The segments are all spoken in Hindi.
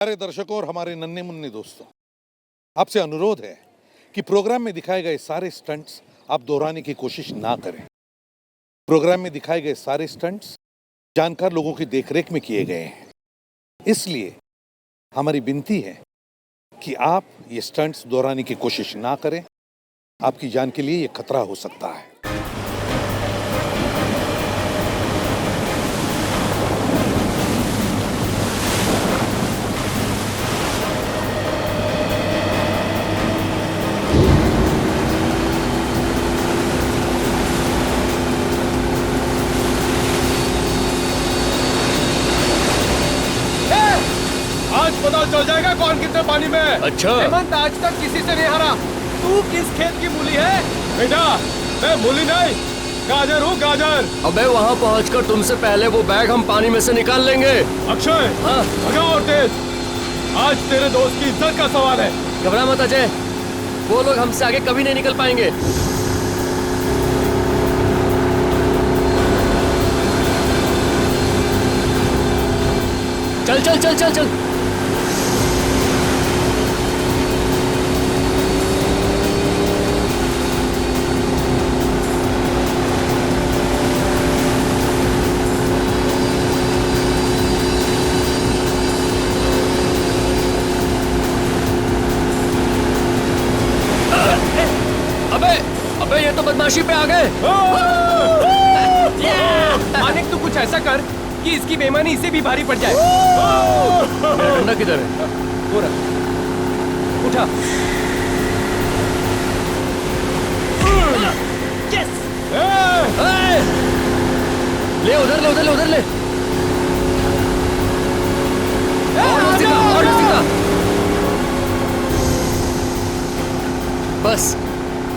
हमारे दर्शकों और हमारे नन्हे मुन्ने दोस्तों, आपसे अनुरोध है कि प्रोग्राम में दिखाए गए सारे स्टंट्स आप दोहराने की कोशिश ना करें। प्रोग्राम में दिखाए गए सारे स्टंट्स जानकार लोगों की देखरेख में किए गए हैं, इसलिए हमारी विनती है कि आप ये स्टंट्स दोहराने की कोशिश ना करें। आपकी जान के लिए ये खतरा हो सकता है। आज पता चल जाएगा कौन कितने पानी में है। अच्छा हेमंत आज तक किसी से नहीं हारा। तू किस खेत की मूली है? बेटा मैं मूली नहीं, गाजर हूँ गाजर। अबे वहाँ पहुँचकर तुमसे पहले वो बैग हम पानी में से निकाल लेंगे। अक्षय हाँ भगाओ और तेज। आज तेरे दोस्त की इज्जत का सवाल है। घबरा मत अजय, वो लोग हमसे आगे कभी नहीं निकल पाएंगे। चल चल चल चल चल। अबे ये तो बदमाशी पे आ गए। मानिक तू कुछ ऐसा कर कि इसकी बेईमानी इसे भी भारी पड़ जाए। मेरा डंडा किधर है? वो रख, उठा। यस। ले उधर ले उधर ले उधर ले। और सीधा और सीधा। बस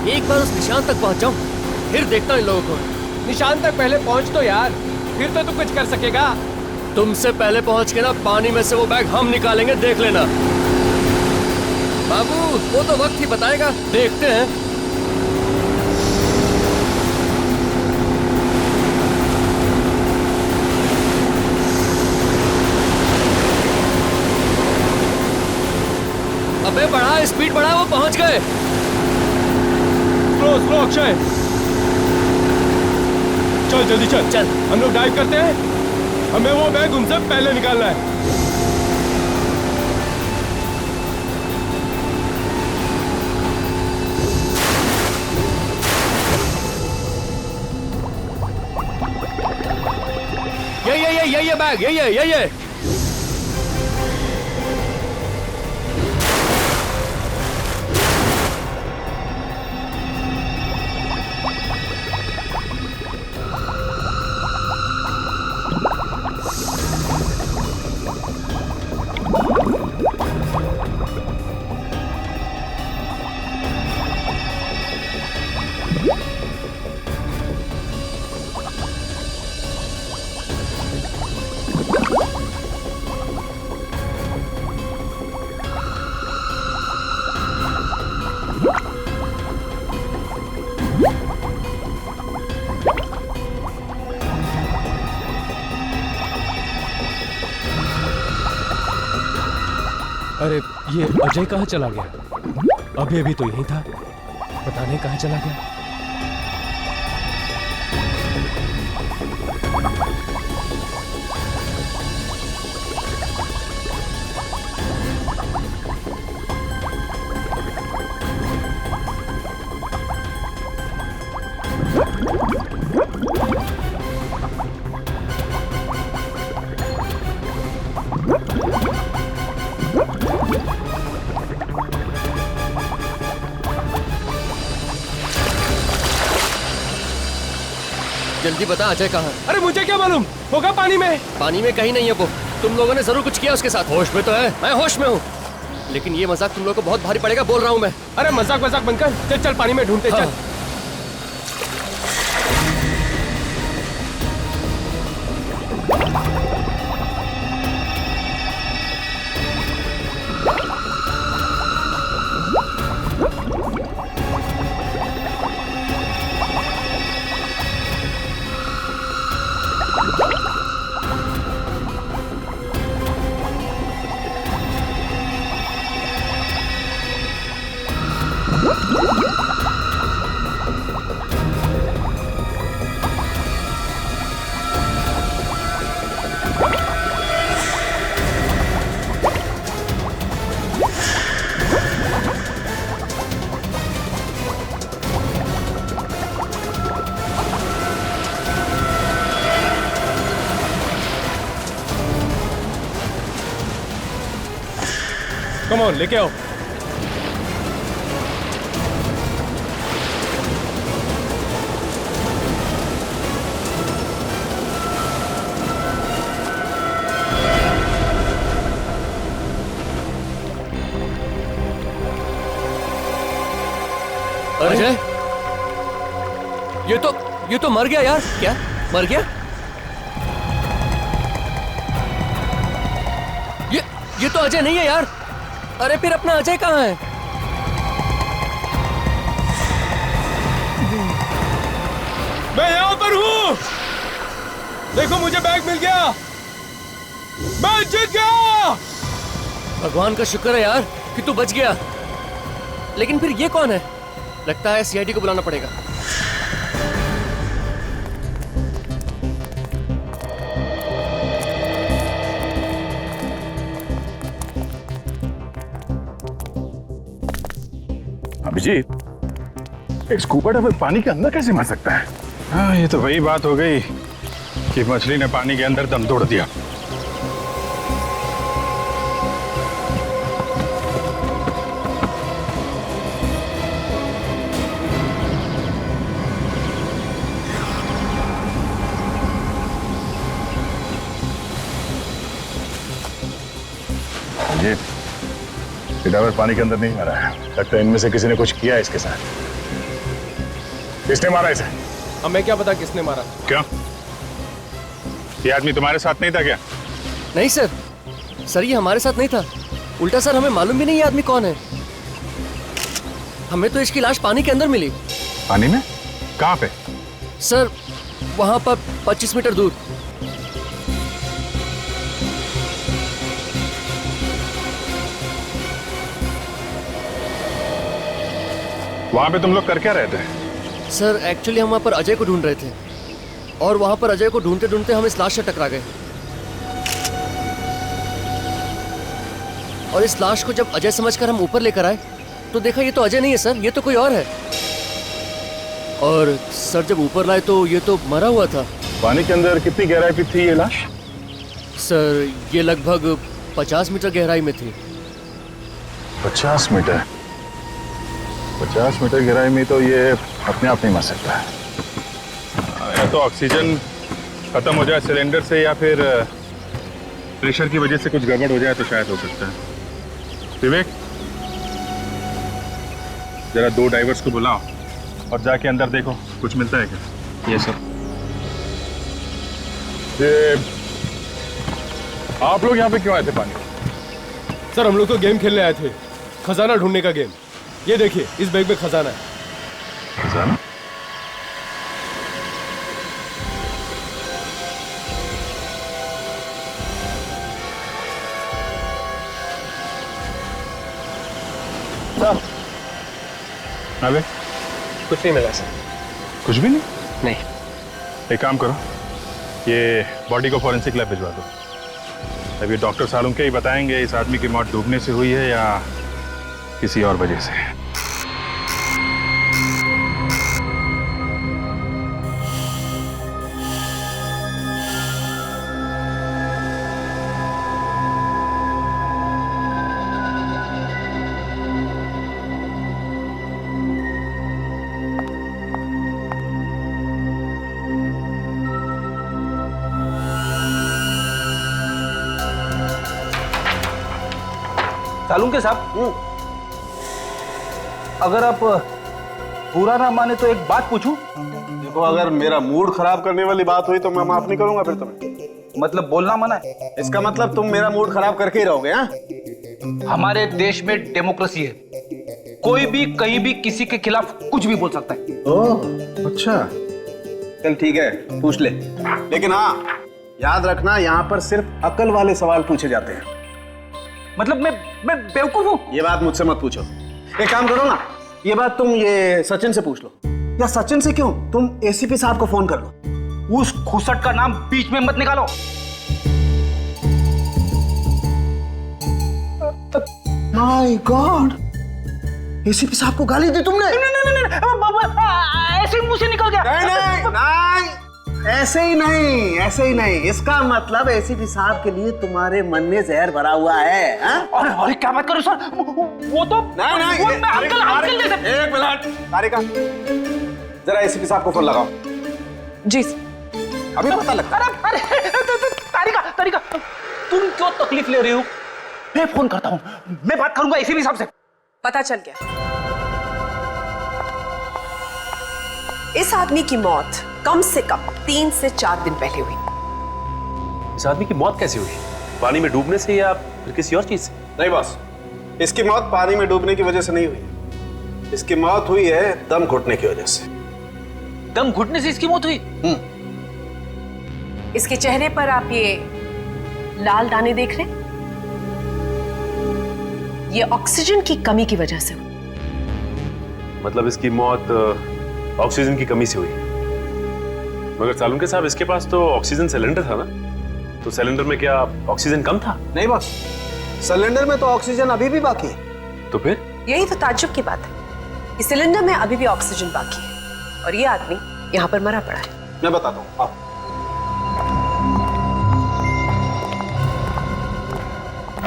एक बार उस निशान तक पहुंच जाऊं, फिर देखता हूं इन लोगों को। निशान तक पहले पहुंच तो यार, फिर तो तू कुछ कर सकेगा। तुमसे पहले पहुंच के ना पानी में से वो बैग हम निकालेंगे, देख लेना। बाबू वो तो वक्त ही बताएगा, देखते हैं। अबे बढ़ा स्पीड बढ़ा, वो पहुंच गए। स्लो स्लो अक्षय, चल जल्दी चल। चल हम लोग डाइव करते हैं, हमें वो बैग उनसे पहले निकालना है। ये बैग ये अरे ये अजय कहाँ चला गया? अभी अभी तो यहीं था, पता नहीं कहाँ चला गया। जल्दी बता अजय कहाँ है? अरे मुझे क्या मालूम, होगा पानी में। पानी में कहीं नहीं है वो। तुम लोगों ने जरूर कुछ किया उसके साथ। होश में तो है? मैं होश में हूँ, लेकिन ये मजाक तुम लोगों को बहुत भारी पड़ेगा, बोल रहा हूँ मैं। अरे मजाक मजाक बनकर चल चल पानी में ढूंढते। हाँ। चल कम ऑन, लेके आओ। अजय, ये तो मर गया यार। क्या मर गया? ये तो अजय नहीं है यार। अरे फिर अपना अजय कहाँ है? मैं यहाँ पर हूँ। देखो मुझे बैग मिल गया। मैं जीत गया। भगवान का शुक्र है यार कि तू बच गया। लेकिन फिर ये कौन है? लगता है सीआईडी को बुलाना पड़ेगा। अभिजीत, एक स्कूबा डाइवर पानी के अंदर कैसे मर सकता है? हाँ, ये तो वही बात हो गई कि मछली ने पानी के अंदर दम तोड़ दिया। ये डाइवर पानी के अंदर नहीं मरा है। लगता है इनमें से किसी ने कुछ किया है इसके साथ। किसने मारा इसे? हमें क्या पता किसने मारा। क्यों? ये आदमी तुम्हारे साथ नहीं था क्या? नहीं सर, सर ये हमारे साथ नहीं था। उल्टा सर हमें मालूम भी नहीं ये आदमी कौन है। हमें तो इसकी लाश पानी के अंदर मिली। पानी में? कहाँ पे? सर वहां पर 25 मीटर दूर। वहां पे तुम लोग कर क्या रहे थे? सर एक्चुअली हम वहां पर अजय को ढूंढ रहे थे और वहां पर अजय को ढूंढते ढूंढते हम इस लाश से टकरा गए। और इस लाश को जब अजय समझकर हम ऊपर लेकर आए तो देखा ये तो अजय नहीं है सर, ये तो कोई और है। और सर जब ऊपर लाए तो ये तो मरा हुआ था। पानी के अंदर कितनी गहराई पे थी ये लाश? सर ये लगभग 50 मीटर गहराई में थी। 50 मीटर? 50 मीटर गहराई में तो ये अपने आप नहीं मर सकता है। या तो ऑक्सीजन खत्म हो जाए सिलेंडर से, या फिर प्रेशर की वजह से कुछ गड़बड़ हो जाए तो शायद हो सकता है। विवेक, जरा 2 डाइवर्स को बुलाओ और जाके अंदर देखो कुछ मिलता है क्या। ये सर। ये आप लोग यहाँ पे क्यों आए थे पानी? सर हम लोग तो गेम खेलने आए थे, खजाना ढूंढने का गेम। ये देखिए इस बैग में खजाना है। खजाना? अबे कुछ नहीं मिला सर। कुछ भी नहीं? नहीं। एक काम करो, ये बॉडी को फॉरेंसिक लैब भिजवा दो। अब ये डॉक्टर सालुंके ही बताएंगे इस आदमी की मौत डूबने से हुई है या किसी और वजह से। सालुंके साहब, अगर आप बुरा ना माने तो एक बात पूछूं? देखो, अगर मेरा मूड खराब करने वाली बात हुई तो मैं माफ नहीं करूंगा फिर तुम्हें। मतलब बोलना मना है? इसका मतलब तुम मेरा मूड खराब करके ही रहोगे? हाँ, हमारे देश में डेमोक्रेसी है, कोई भी कहीं भी किसी के खिलाफ कुछ भी बोल सकता है। ओह अच्छा, चल ठीक है, पूछ ले। लेकिन हाँ, याद रखना यहाँ पर सिर्फ अकल वाले सवाल पूछे जाते हैं। मतलब मैं बेवकूफ हूँ? ये बात मुझसे मत पूछो। एक काम करो ना, ये बात तुम ये सचिन से पूछ लो। या सचिन से क्यों, तुम एसीपी साहब को फोन कर लो। उस खुसट का नाम बीच में मत निकालो। माय गॉड, एसीपी साहब को गाली दी तुमने? नहीं, ऐसे मुंह से निकल गया। नहीं, ऐसे ही नहीं, ऐसे ही नहीं। इसका मतलब एसीपी साहब के लिए तुम्हारे मन में जहर भरा हुआ है। अरे अरे क्या बात करो सर, वो तो नहीं, वो मैं अंकल जैसे। एक मिनट तारिका, जरा एसीपी साहब को फोन लगाओ। जी अभी पता लगता। अरे तारिका तुम क्यों तकलीफ ले रही हो? मैं फोन करता हूँ, मैं बात करूंगा एसीपी साहब से। पता चल गया, इस आदमी की मौत कम से कम 3 से 4 दिन पहले हुई। इस आदमी की मौत कैसे हुई? पानी में डूबने से या फिर किसी और चीज से? नहीं बॉस, इसकी मौत पानी में डूबने की वजह से नहीं हुई। इसकी मौत हुई है दम घुटने की वजह से। दम घुटने से इसकी मौत हुई? इसके चेहरे पर आप ये लाल दाने देख रहे हैं, ये ऑक्सीजन की कमी की वजह से हुई। मतलब इसकी मौत ऑक्सीजन की कमी से हुई। मगर सालुंके साहब, इसके पास तो ऑक्सीजन सिलेंडर था ना, तो सिलेंडर में क्या ऑक्सीजन कम था? नहीं बॉस, सिलेंडर में तो ऑक्सीजन अभी भी बाकी है। तो फिर? यही तो ताज्जुब की बात है, इस सिलेंडर में अभी भी ऑक्सीजन बाकी है और ये आदमी यहाँ पर मरा पड़ा है। मैं बताता हूँ, आओ।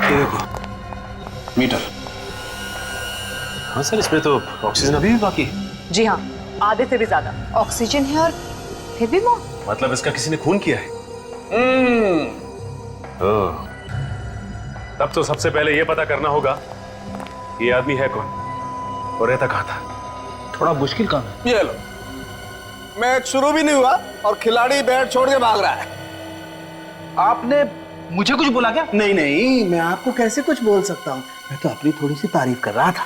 ये देखो मीटर। हाँ सर, इसमें तो ऑक्सीजन अभी भी बाकी है। जी हाँ, आधे से भी ज्यादा ऑक्सीजन है और फिर भी मौत। मतलब इसका किसी ने खून किया है? ओह, तब तो सबसे पहले यह पता करना होगा कि ये आदमी है कौन और रहता कहाँ था। थोड़ा मुश्किल काम है। ये लो, मैच शुरू भी नहीं हुआ और खिलाड़ी बैट छोड़ के भाग रहा है। आपने मुझे कुछ बोला क्या? नहीं नहीं, मैं आपको कैसे कुछ बोल सकता हूँ, मैं तो अपनी थोड़ी सी तारीफ कर रहा था।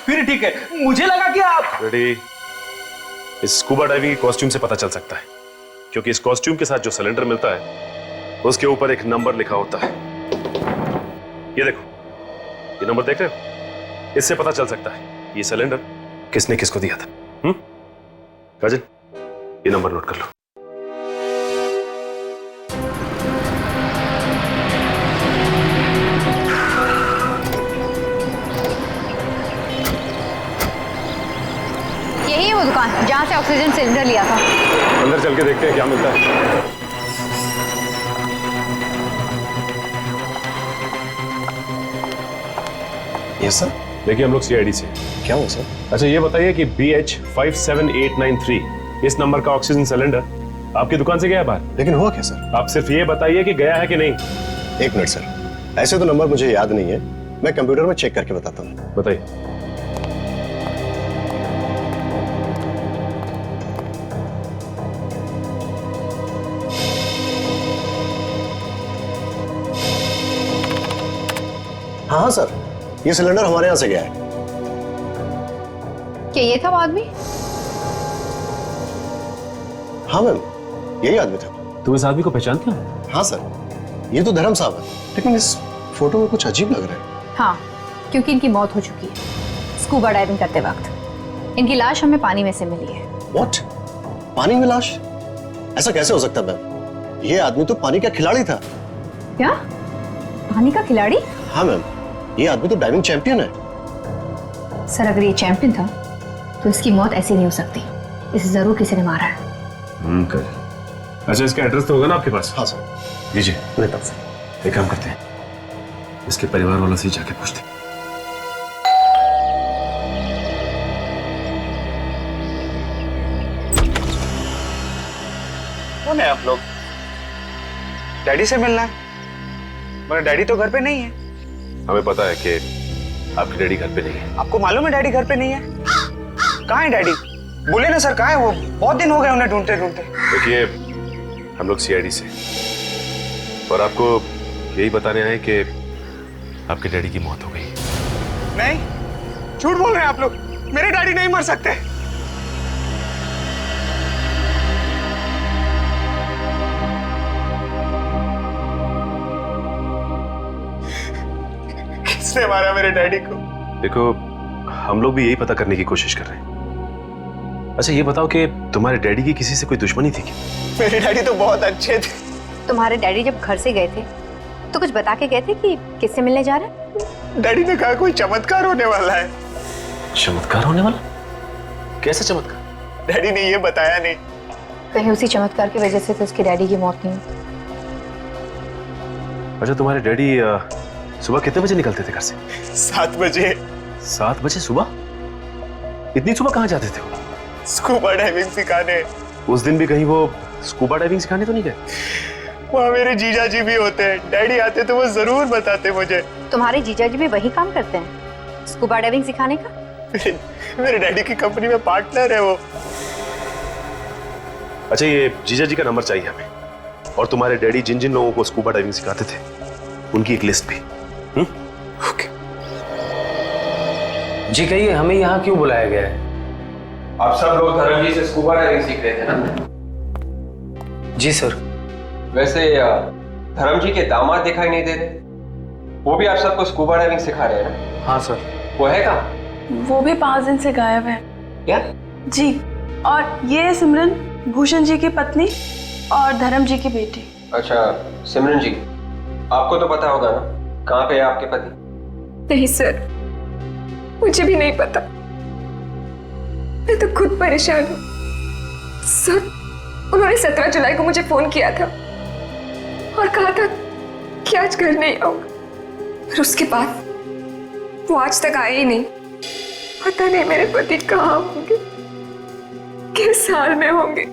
फिर ठीक है, मुझे लगा कि आप रेडी। इस स्कूबा डाइविंग की कॉस्ट्यूम से पता चल सकता है, क्योंकि इस कॉस्ट्यूम के साथ जो सिलेंडर मिलता है उसके ऊपर एक नंबर लिखा होता है। ये देखो, ये नंबर देख रहे हो? इससे पता चल सकता है ये सिलेंडर किसने किसको दिया था। राजन, ये नंबर नोट कर लो। यही है वो दुकान जहाँ से ऑक्सीजन सिलेंडर लिया था। अंदर चल के देखते हैं क्या मिलता है। Yes sir. देखिए, हम लोग सीआईडी से। क्या हुआ सर? अच्छा, ये बताइए कि BH57893 इस नंबर का ऑक्सीजन सिलेंडर आपकी दुकान से गया है बाहर? लेकिन हुआ क्या सर? आप सिर्फ ये बताइए कि गया है कि नहीं। 1 मिनट सर, ऐसे तो नंबर मुझे याद नहीं है, मैं कंप्यूटर में चेक करके बताता हूँ। बताइए। हाँ सर, ये सिलेंडर हमारे यहाँ से गया है। क्या ये था वो आदमी? हाँ मैम, यही आदमी था। तुम इस आदमी को पहचानते हो? हाँ सर, ये तो धर्म साहब है, लेकिन इस फोटो में कुछ अजीब लग रहा है। हाँ, क्योंकि इनकी मौत हो चुकी है स्कूबा डाइविंग करते वक्त। इनकी लाश हमें पानी में से मिली है। व्हाट? पानी में लाश? ऐसा कैसे हो सकता है मैम? ये आदमी तो पानी का खिलाड़ी था। क्या? पानी का खिलाड़ी? हाँ मैम, ये आदमी तो डाइविंग चैंपियन है। सर, अगर ये चैंपियन था तो इसकी मौत ऐसी नहीं हो सकती, इसे जरूर किसी ने मारा है। कर। अच्छा, इसका एड्रेस तो होगा ना आपके पास? हाँ सर। दीजिए। लेता हूँ सर। एक काम करते हैं, इसके परिवार वालों से ही जाके पूछते हैं। कौन है आप लोग? डैडी से मिलना है, मगर डैडी तो घर पे नहीं है। हमें पता है कि आपकी डैडी घर पे नहीं है। आपको मालूम है डैडी घर पे नहीं है? कहाँ है डैडी? बोले ना सर, कहाँ है वो? बहुत दिन हो गए उन्हें ढूंढते ढूंढते। देखिए, हम लोग सीआईडी से, और आपको यही बताने आए कि आपके डैडी की मौत हो गई। नहीं, झूठ बोल रहे हैं आप लोग, मेरे डैडी नहीं मर सकते। किसने मारा मेरे डैडी को? देखो, हम लोग भी यही पता करने की कोशिश कर रहे हैं। अच्छा, ये बताओ कि तुम्हारे डैडी की किसी से कोई दुश्मनी थी क्या? मेरे डैडी तो बहुत अच्छे थे। तुम्हारे डैडी जब घर से गए थे तो कुछ बता के गए थे कि किससे मिलने जा रहे हैं? डैडी ने कहा कोई चमत्कार होने वाला है। चमत्कार होने वाला? कैसा चमत्कार? डैडी ने ये बताया नहीं, कहीं उसी चमत्कार की वजह से तो उसके डैडी की मौत नहीं हुई। अच्छा, तुम्हारे डैडी सुबह कितने बजे निकलते थे घर से? 7 बजे। 7 बजे सुबह? इतनी सुबह कहाँ जाते थे वो? स्कूबा डाइविंग सिखाने। उस दिन भी कहीं वो स्कूबा डाइविंग सिखाने तो नहीं गए? वहाँ मेरे जीजा जी भी होते हैं, डैडी आते तो वो जरूर बताते मुझे। तुम्हारे जीजा जी भी वही काम करते हैं, स्कूबा डाइविंग सिखाने का? मेरे डैडी की कंपनी में पार्टनर है वो। अच्छा, ये जीजा जी का नंबर चाहिए हमें, और तुम्हारे डैडी जिन जिन लोगों को स्कूबा डाइविंग सिखाते थे उनकी एक लिस्ट भी। ओके। जी कहिए, हमें यहाँ क्यों बुलाया गया है? आप सब लोग धर्म जी से स्कूबा डाइविंग सीख रहे थे ना? जी सर। वैसे धर्म जी के दामाद दिखाई नहीं दे रहे, वो भी आप सबको स्कूबा डाइविंग सिखा रहे हैं ना? हाँ सर। वो है कहाँ? वो भी 5 दिन से गायब है। क्या? जी, और ये है सिमरन, भूषण जी की पत्नी और धर्म जी की बेटी। अच्छा, सिमरन जी, आपको तो पता होगा ना कहाँ पे है आपके पति? नहीं सर, मुझे भी नहीं पता। मैं तो खुद परेशान हूँ सर। उन्होंने 17 जुलाई को मुझे फोन किया था और कहा था कि आज घर नहीं आऊंगा, पर उसके बाद वो आज तक आए ही नहीं। पता नहीं मेरे पति कहाँ होंगे, किस हाल में होंगे।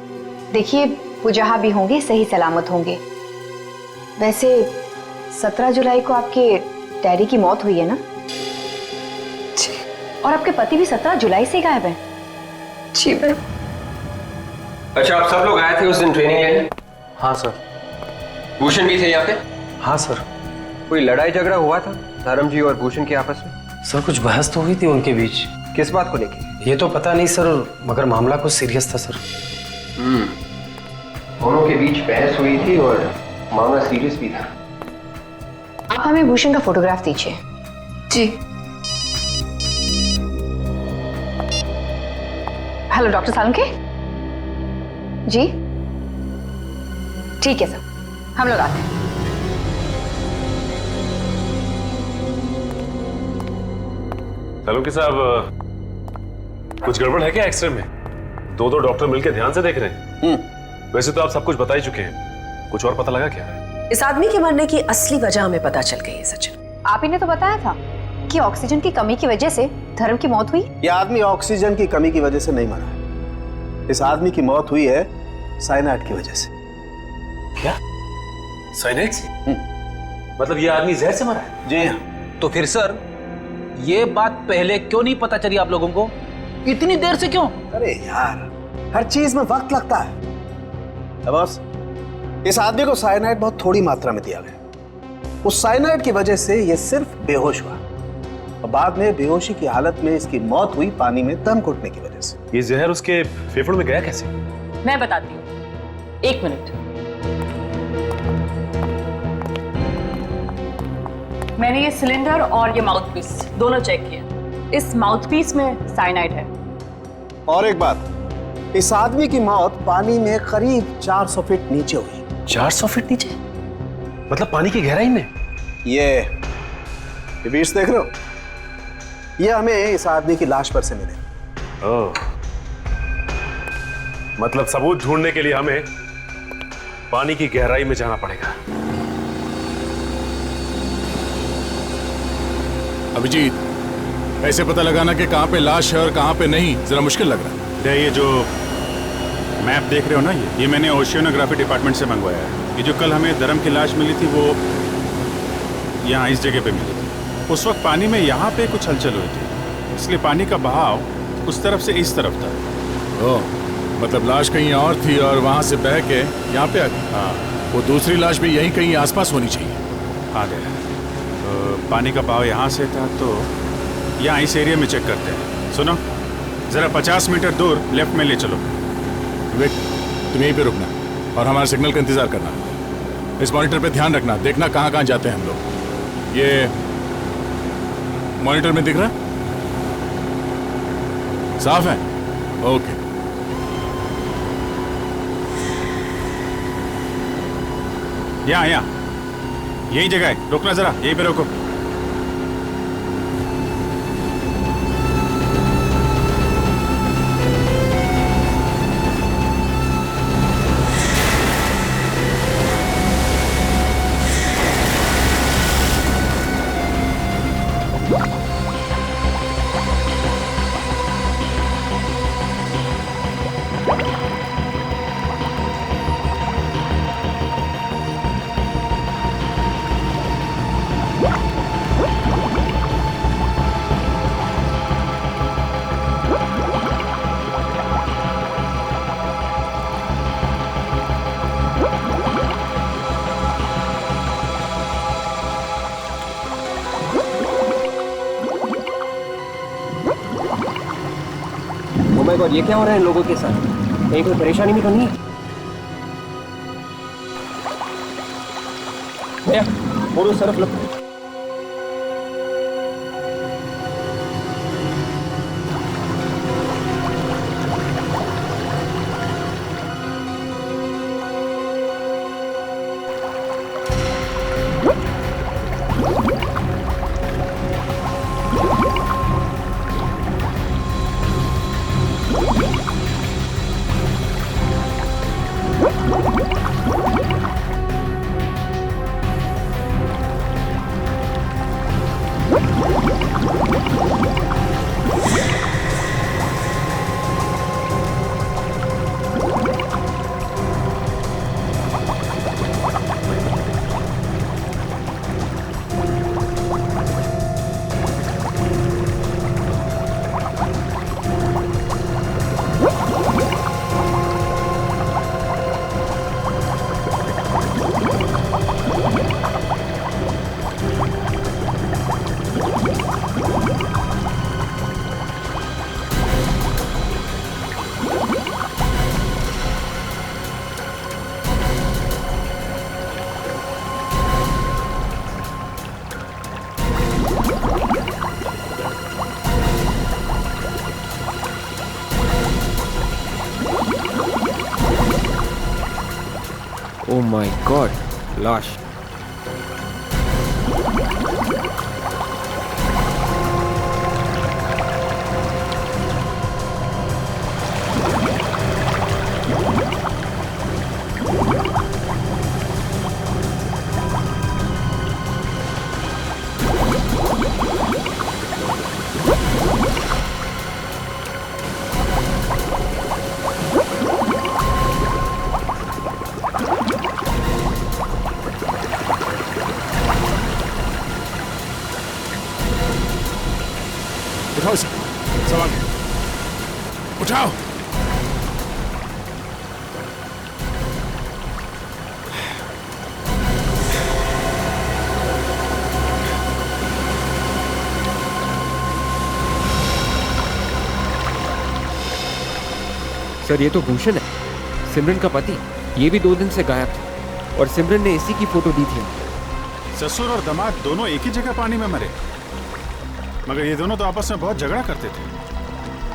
देखिए, वो जहाँ भी होंगे सही सलामत होंगे। वैसे 17 जुलाई को आपके डैडी की मौत हुई है ना? जी। और आपके पति भी 17 जुलाई से गायब हैं। जी मैम। अच्छा, आप सब लोग आए थे उस दिन ट्रेनिंग लेने? हाँ सर। भूषण भी थे यहाँ पे? हाँ सर। कोई लड़ाई झगड़ा हुआ था धर्म जी और भूषण के आपस में? सर कुछ बहस तो हुई थी उनके बीच। किस बात को लेके? ये तो पता नहीं सर, मगर मामला कुछ सीरियस था सर। दोनों के बीच बहस हुई थी और मामला सीरियस भी था। आप हमें भूषण का फोटोग्राफ दीजिए। जी। हेलो डॉक्टर सालुंके जी। ठीक है सर, हम लोग आते हैं। सालुंके साहब, कुछ गड़बड़ है क्या एक्सरे में? दो डॉक्टर मिलकर ध्यान से देख रहे हैं। वैसे तो आप सब कुछ बता ही चुके हैं, कुछ और पता लगा क्या? इस आदमी के मरने की असली वजह हमें पता चल गई है सचिन। आप ही ने तो बताया था कि ऑक्सीजन की कमी की वजह से धर्म की मौत हुई। यह आदमी ऑक्सीजन की कमी की वजह से नहीं मरा। इस आदमी की मौत हुई है साइनाइड की वजह से। क्या? साइनाइड से? मतलब ये आदमी जहर से मरा है? जी हाँ। तो फिर सर, ये बात पहले क्यों नहीं पता चली आप लोगों को? इतनी देर से क्यों? अरे यार, हर चीज में वक्त लगता है। बस इस आदमी को साइनाइड बहुत थोड़ी मात्रा में दिया गया। उस साइनाइड की वजह से ये सिर्फ बेहोश हुआ और बाद में बेहोशी की हालत में इसकी मौत हुई पानी में दम घुटने की वजह से। ये जहर उसके फेफड़ों में गया कैसे? मैं बताती हूँ, 1 मिनट। मैंने ये सिलेंडर और ये माउथपीस दोनों चेक किए। इस माउथपीस में साइनाइड है। और एक बात, इस आदमी की मौत पानी में करीब 400 फीट नीचे हुई। 400 फीट नीचे? मतलब पानी की गहराई में? ये बीच देख रहे हो? ये हमें इस आदमी की लाश पर से मिले। ओह, मतलब सबूत ढूंढने के लिए हमें पानी की गहराई में जाना पड़ेगा। अभिजीत, ऐसे पता लगाना कि कहां पे लाश है और कहां पे नहीं, जरा मुश्किल लग रहा है। ये जो मैप देख रहे हो ना, ये मैंने ओशियोनोग्राफी डिपार्टमेंट से मंगवाया है। ये जो कल हमें धर्म की लाश मिली थी, वो यहाँ इस जगह पे मिली थी। उस वक्त पानी में यहाँ पे कुछ हलचल हुई थी, इसलिए पानी का बहाव उस तरफ से इस तरफ था। ओह, मतलब लाश कहीं और थी और वहां से बह के यहाँ पे आ गई। हाँ, वो दूसरी लाश भी यहीं कहीं आसपास होनी चाहिए। आ गया। तो पानी का बहाव यहाँ से था, तो यहाँ इस एरिया में चेक करते हैं। सुनो, जरा 50 मीटर दूर लेफ्ट में ले चलो। वेट, तुम यहीं पे रुकना और हमारे सिग्नल का इंतजार करना। इस मॉनिटर पे ध्यान रखना, देखना कहाँ कहाँ जाते हैं हम लोग। ये मॉनिटर में दिख रहा है? साफ है? ओके। यहाँ यही जगह है, रुकना जरा, यहीं पे रुको। गॉड, ये क्या हो रहा है लोगों के साथ? कहीं कोई परेशानी भी तो नहीं है? भैया बोलो Surf low. Oh my God, लाश। उठाओ इसे, संभाल के। उठाओ। सर ये तो भूषण है, सिमरन का पति। ये भी 2 दिन से गायब था और सिमरन ने इसी की फोटो दी थी। ससुर और दामाद दोनों एक ही जगह पानी में मरे, मगर ये दोनों तो आपस में बहुत झगड़ा करते थे।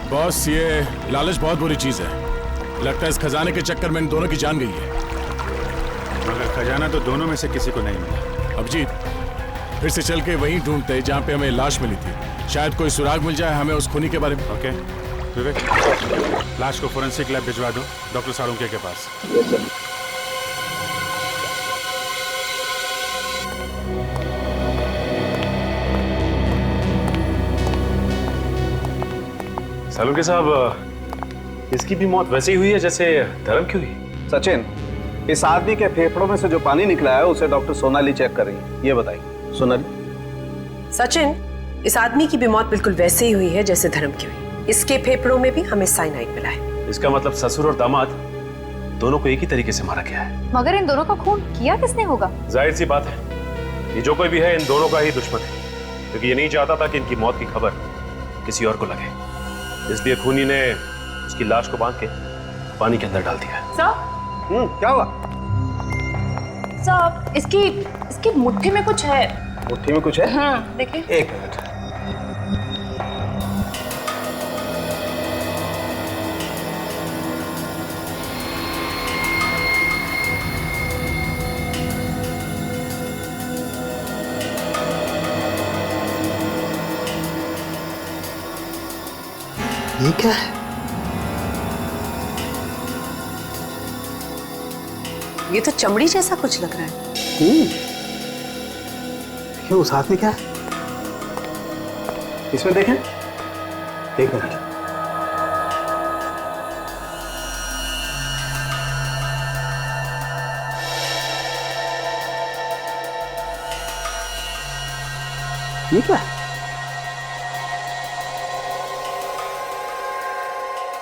बॉस, ये लालच बहुत बुरी चीज है। लगता है इस खजाने के चक्कर में इन दोनों की जान गई है। मगर खजाना तो दोनों में से किसी को नहीं मिला। अभिजीत, फिर से चल के वहीं ढूंढते हैं जहाँ पे हमें लाश मिली थी। शायद कोई सुराग मिल जाए हमें उस खूनी के बारे में। ओके विवेक, लाश को फोरेंसिक लैब भिजवा दो डॉक्टर साळुंखे के पास। साळुंखे साहब, इसकी भी मौत वैसे ही हुई है जैसे धर्म की हुई। सचिन, इस आदमी के फेफड़ों में से जो पानी निकला है उसे डॉक्टर सोनाली चेक कर रही है। ये बताइए सोनाली। सचिन, इस आदमी की भी मौत बिल्कुल वैसे ही हुई है जैसे धर्म की हुई। इसके फेफड़ों में भी हमें साइनाइड मिला है। इसका मतलब ससुर और दामाद दोनों को एक ही तरीके से मारा गया है। मगर इन दोनों का खून किया किसने होगा? जाहिर सी बात है, ये जो कोई भी है इन दोनों का ही दुश्मन है, क्योंकि ये नहीं चाहता था कि इनकी मौत की खबर किसी और को लगे। इसलिए खूनी ने उसकी लाश को बांध के पानी के अंदर डाल दिया। सर, क्या हुआ? सर, इसकी मुट्ठी में कुछ है। मुट्ठी में कुछ है? हाँ, देखिए। एक मिनट। ये क्या है? ये तो चमड़ी जैसा कुछ लग रहा है। क्यों, उस हाथ में क्या है? इसमें देखें। एक मिनट। ये क्या है?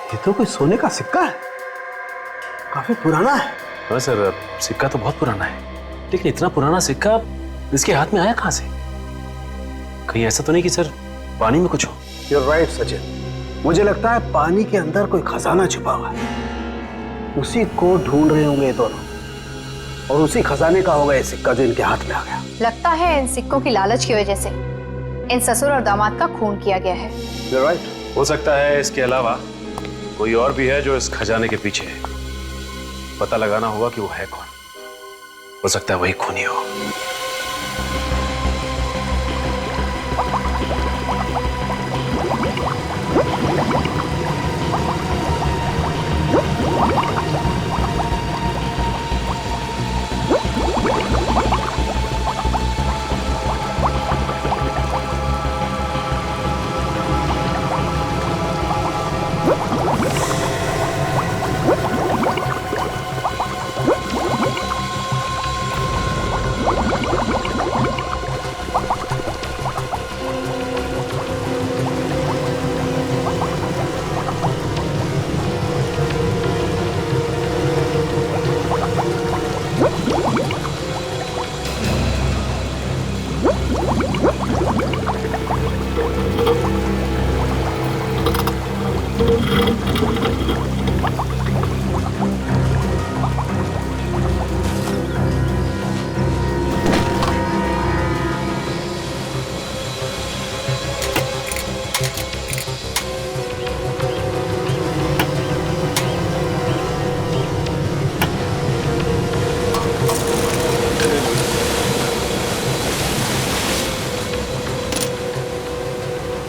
ये तो कोई सोने का सिक्का है, काफी पुराना है। हाँ सर, सिक्का तो बहुत पुराना है, लेकिन इतना पुराना सिक्का इसके हाथ में आया कहां से? कहीं ऐसा तो नहीं कि सर पानी में कुछ हो? You're right, Sachin. मुझे लगता है पानी के अंदर कोई खजाना छुपा हुआ है, उसी को ढूंढ रहे होंगे ये दोनों, और उसी खजाने का होगा ये सिक्का जो इनके हाथ में आ गया। लगता है इन सिक्कों की लालच की वजह से इन ससुर और दामाद का खून किया गया है। You're right. हो सकता है इसके अलावा कोई और भी है जो इस खजाने के पीछे है। पता लगाना होगा कि वो है कौन। हो सकता है वही खूनी हो।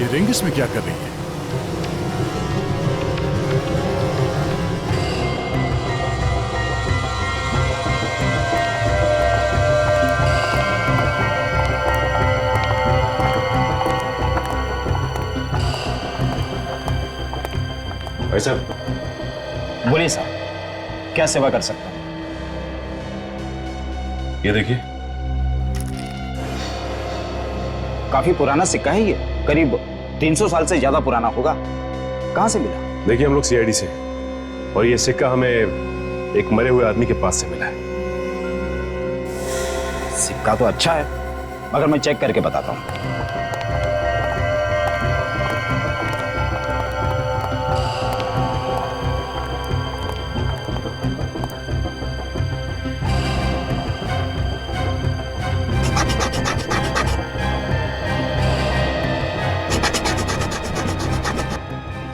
ये रिंग इसमें क्या कर रही है? भाई साहब, बोलिए साहब, क्या सेवा कर सकता हूं? ये देखिए, काफी पुराना सिक्का है ये, करीब 300 साल से ज्यादा पुराना होगा। कहां से मिला? देखिए हम लोग सीआईडी से, और ये सिक्का हमें एक मरे हुए आदमी के पास से मिला है। सिक्का तो अच्छा है, मगर मैं चेक करके बताता हूं।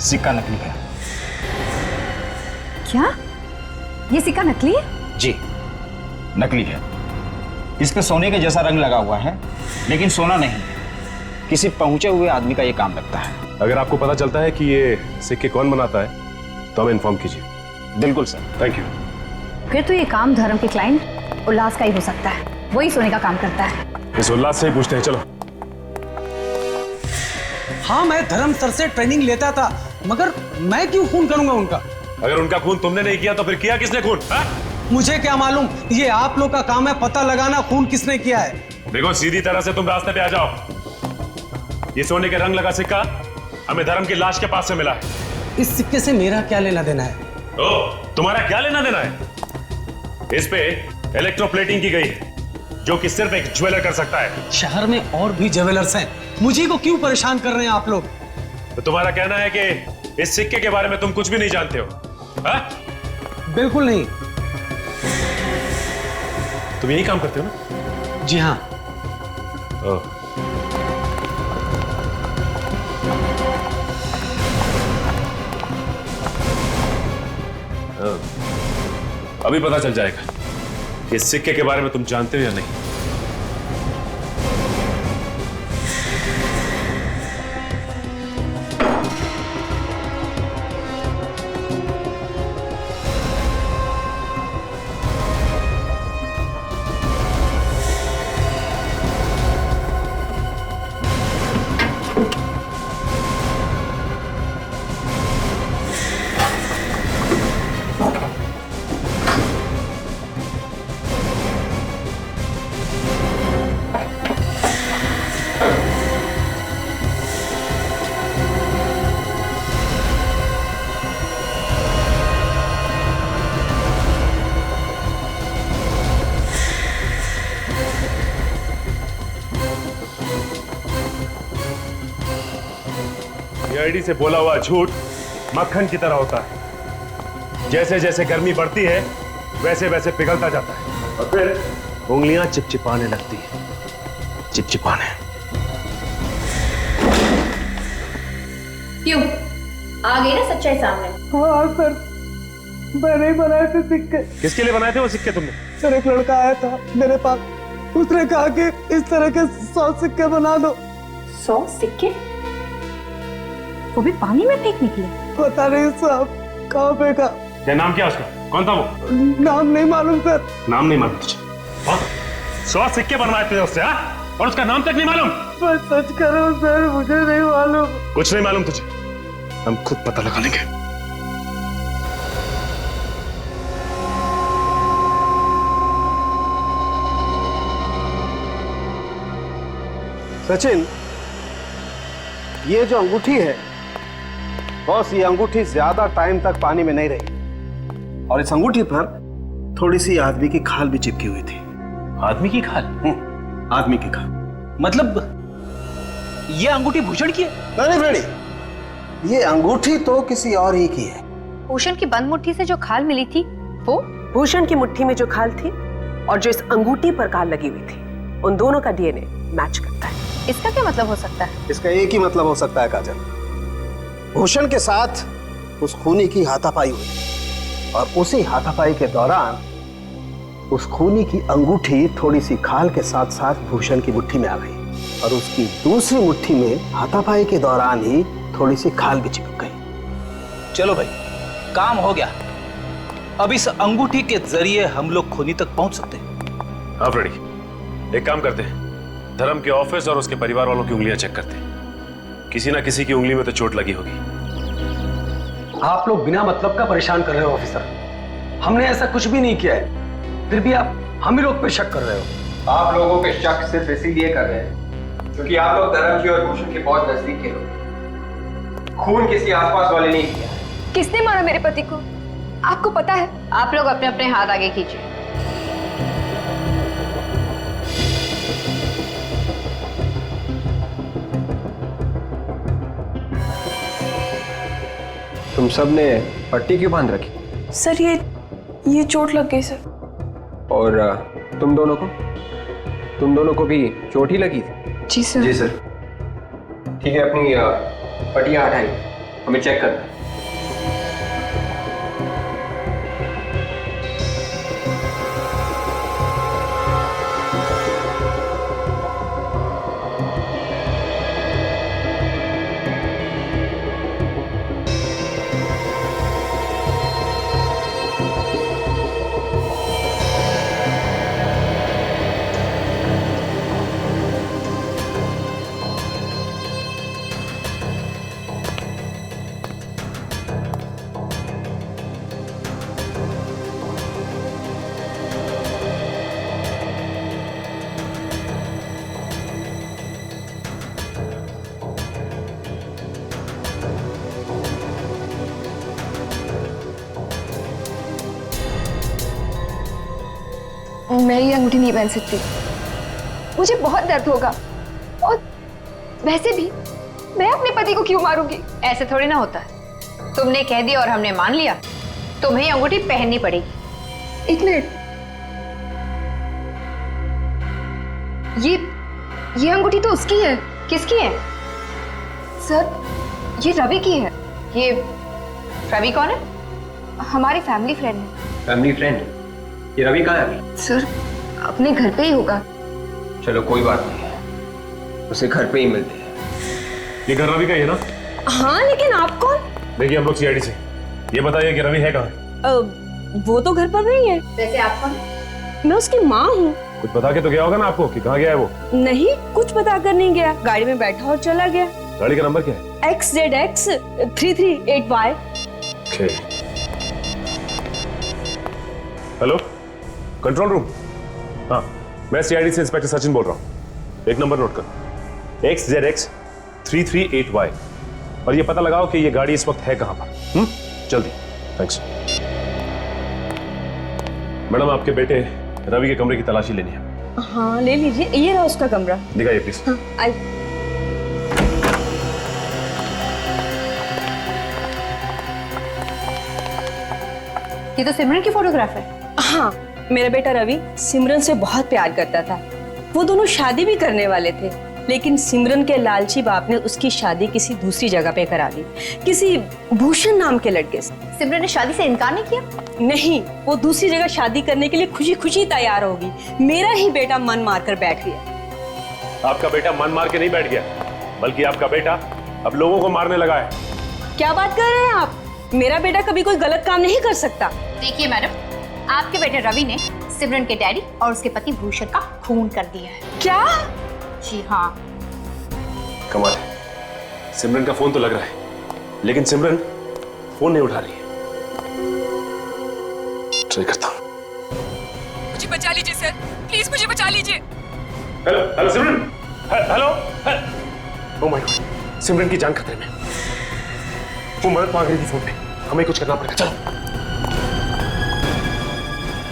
सिक्का नकली है। क्या ये सिक्का नकली है? जी, नकली है। इस पे सोने के जैसा रंग लगा हुआ है, लेकिन सोना नहीं है। किसी पहुंचे हुए आदमी का ये काम लगता है। अगर आपको पता चलता है कि ये सिक्के कौन बनाता है तो हमें इन्फॉर्म कीजिए। बिल्कुल सर। Thank you. फिर तो ये काम धर्म के क्लाइंट उल्लास का ही हो सकता है, वही सोने का काम करता है। इस उल्लास से ही पूछते हैं, चलो। हाँ, मैं धर्म सर से ट्रेनिंग लेता था, मगर मैं क्यों खून करूंगा उनका? अगर उनका खून तुमने नहीं किया तो फिर किया किसने खून? मुझे क्या मालूम, ये आप लोग का काम है पता लगाना खून किसने किया है। देखो, सीधी तरह से तुम रास्ते पे आ जाओ। ये सोने के रंग लगा सिक्का हमें धर्म की लाश के पास से मिला है। इस सिक्के से मेरा क्या लेना देना है? तुम्हारा क्या लेना देना है? इस पे इलेक्ट्रोप्लेटिंग की गई है, जो कि सिर्फ एक ज्वेलर कर सकता है। शहर में और भी ज्वेलर्स हैं, मुझे को क्यों परेशान कर रहे हैं आप लोग? तो तुम्हारा कहना है कि इस सिक्के के बारे में तुम कुछ भी नहीं जानते हो? हा? बिल्कुल नहीं। तुम यही काम करते हो ना? जी हाँ। अभी पता चल जाएगा कि इस सिक्के के बारे में तुम जानते हो या नहीं। सीआईडी से बोला हुआ झूठ मक्खन की तरह होता है। जैसे जैसे गर्मी बढ़ती है वैसे वैसे पिघलता जाता है और फिर उंगलियां चिपचिपाने लगती है। चिपचिपाने। क्यों आ गई ना सच्चाई सामने? हाँ सर, मैंने ही बनाए थे सिक्के। किसके लिए बनाए थे वो सिक्के तुमने? सर एक लड़का आया था मेरे पास, उसने कहा कि इस तरह के 100 सिक्के बना दो। 100 सिक्के? वो भी पानी में फेंक निकले? पता नहीं साहब, कहाँ फेंका। क्या नाम क्या उसका? कौन था वो? नाम नहीं मालूम सर। नाम नहीं मालूम तुझे? 100 सिक्के बनवाए थे उससे, हाँ? और उसका नाम तक नहीं मालूम? मैं सच कर रहा हूँ सर, मुझे नहीं मालूम। कुछ नहीं मालूम तुझे? हम खुद पता लगा लेंगे। सचिन, ये जो अंगूठी है बॉस, ये अंगूठी ज्यादा टाइम तक पानी में नहीं रही और इस अंगूठी पर थोड़ी सी आदमी की खाल भी चिपकी हुई थी। आदमी की खाल? आदमी की खाल। मतलब ये अंगूठी भूषण की है? नहीं फ्रेडी, ये अंगूठी तो किसी और ही की है। भूषण की बंद मुट्ठी से जो खाल मिली थी वो? भूषण की मुट्ठी में जो खाल थी और जो इस अंगूठी पर खाल लगी हुई थी, उन दोनों का डीएनए मैच करता है। इसका क्या मतलब हो सकता है? इसका एक ही मतलब हो सकता है काजल, भूषण के साथ उस खूनी की हाथापाई हुई और उसी हाथापाई के दौरान उस खूनी की अंगूठी थोड़ी सी खाल के साथ साथ भूषण की मुट्ठी में आ गई और उसकी दूसरी मुट्ठी में हाथापाई के दौरान ही थोड़ी सी खाल भी चिपक गई। चलो भाई, काम हो गया। अब इस अंगूठी के जरिए हम लोग खूनी तक पहुंच सकते हैं। हाँ फ्रेडी, एक काम करते हैं, धर्म के ऑफिस और उसके परिवार वालों की उंगलियां चेक करते हैं। किसी ना किसी की उंगली में तो चोट लगी होगी। आप लोग बिना मतलब का परेशान कर रहे हो ऑफिसर। हमने ऐसा कुछ भी नहीं किया है, फिर भी आप हम ही लोग पे शक कर रहे हो। आप लोगों पे शक सिर्फ इसीलिए कर रहे हैं क्योंकि आप लोग धर्म की और भूषण के बहुत नजदीक के लोग। खून किसी आसपास वाले नहीं किया। किसने मारा मेरे पति को? आपको पता है? आप लोग अपने अपने हाथ आगे कीजिए। तुम सब ने पट्टी क्यों बांध रखी? सर ये चोट लग गई सर। और तुम दोनों को भी चोट ही लगी थी? जी सर। जी सर। ठीक है, अपनी पट्टियां हटाई, हमें चेक करना है। मैं ये अंगूठी नहीं पहन सकती, मुझे बहुत दर्द होगा और वैसे भी मैं अपने पति को क्यों मारूंगी? ऐसे थोड़ी ना होता है। तुमने कह दिया और हमने मान लिया, तुम्हें अंगूठी पहननी पड़ेगी। एक मिनट, ये अंगूठी तो उसकी है। किसकी है? सर, ये रवि की है। ये रवि कौन है? हमारी फैमिली फ्रेंड है। Family friend? ये रवि कहाँ है अभी? सर, अपने घर पे ही होगा। चलो कोई बात नहीं है, उसे घर पे ही मिलते हैं। ये घर रवि का ही है ना? हाँ, लेकिन आप कौन? देखिए हम लोग सीआईडी से। ये बताइए कि रवि है कहाँ? वो तो घर पर नहीं है। वैसे आप कौन? मैं उसकी माँ हूँ। कुछ बता के तो गया होगा ना आपको कि कहाँ गया है वो? नहीं, कुछ बता कर नहीं गया, गाड़ी में बैठा और चला गया। गाड़ी का नंबर क्या है? XZX 338Y। Hello, control room. हाँ, मैं सीआईडी से इंस्पेक्टर सचिन बोल रहा हूँ। एक नंबर नोट कर, XZX 338Y, और ये पता लगाओ कि ये गाड़ी इस वक्त है कहां पर। जल्दी। थैंक्स। मैडम, आपके बेटे रवि के कमरे की तलाशी लेनी है। हाँ, ले लीजिए, ये रहा उसका कमरा। दिखाइए प्लीज। हाँ, आई। ये तो सिमरन की फोटोग्राफ है। हाँ, मेरा बेटा रवि सिमरन से बहुत प्यार करता था। वो दोनों शादी भी करने वाले थे, लेकिन सिमरन के लालची बाप ने उसकी शादी किसी दूसरी जगह पे करा दी, किसी भूषण नाम के लड़के से। सिमरन ने शादी से इनकार नहीं किया? नहीं, वो दूसरी जगह शादी करने के लिए खुशी खुशी तैयार होगी। मेरा ही बेटा मन मारकर बैठ गया। आपका बेटा मन मार के नहीं बैठ गया, बल्कि आपका बेटा अब लोगों को मारने लगा है। क्या बात कर रहे हैं आप? मेरा बेटा कभी कोई गलत काम नहीं कर सकता। देखिए मैडम, आपके बेटे रवि ने सिमरन के डैडी और उसके पति भूषण का खून कर दिया है। क्या? जी हाँ। कमाल है, सिमरन का फोन तो लग रहा है, लेकिन सिमरन फोन नहीं उठा रही है। ट्राई करता हूं। मुझे बचा लीजिए सर, प्लीज मुझे बचा लीजिए। Hello hello Simran, hello. Oh my god, Simran की जान खतरे में। वो मदद मांग रही थी फोन पे, हमें कुछ करना पड़ेगा। चलो।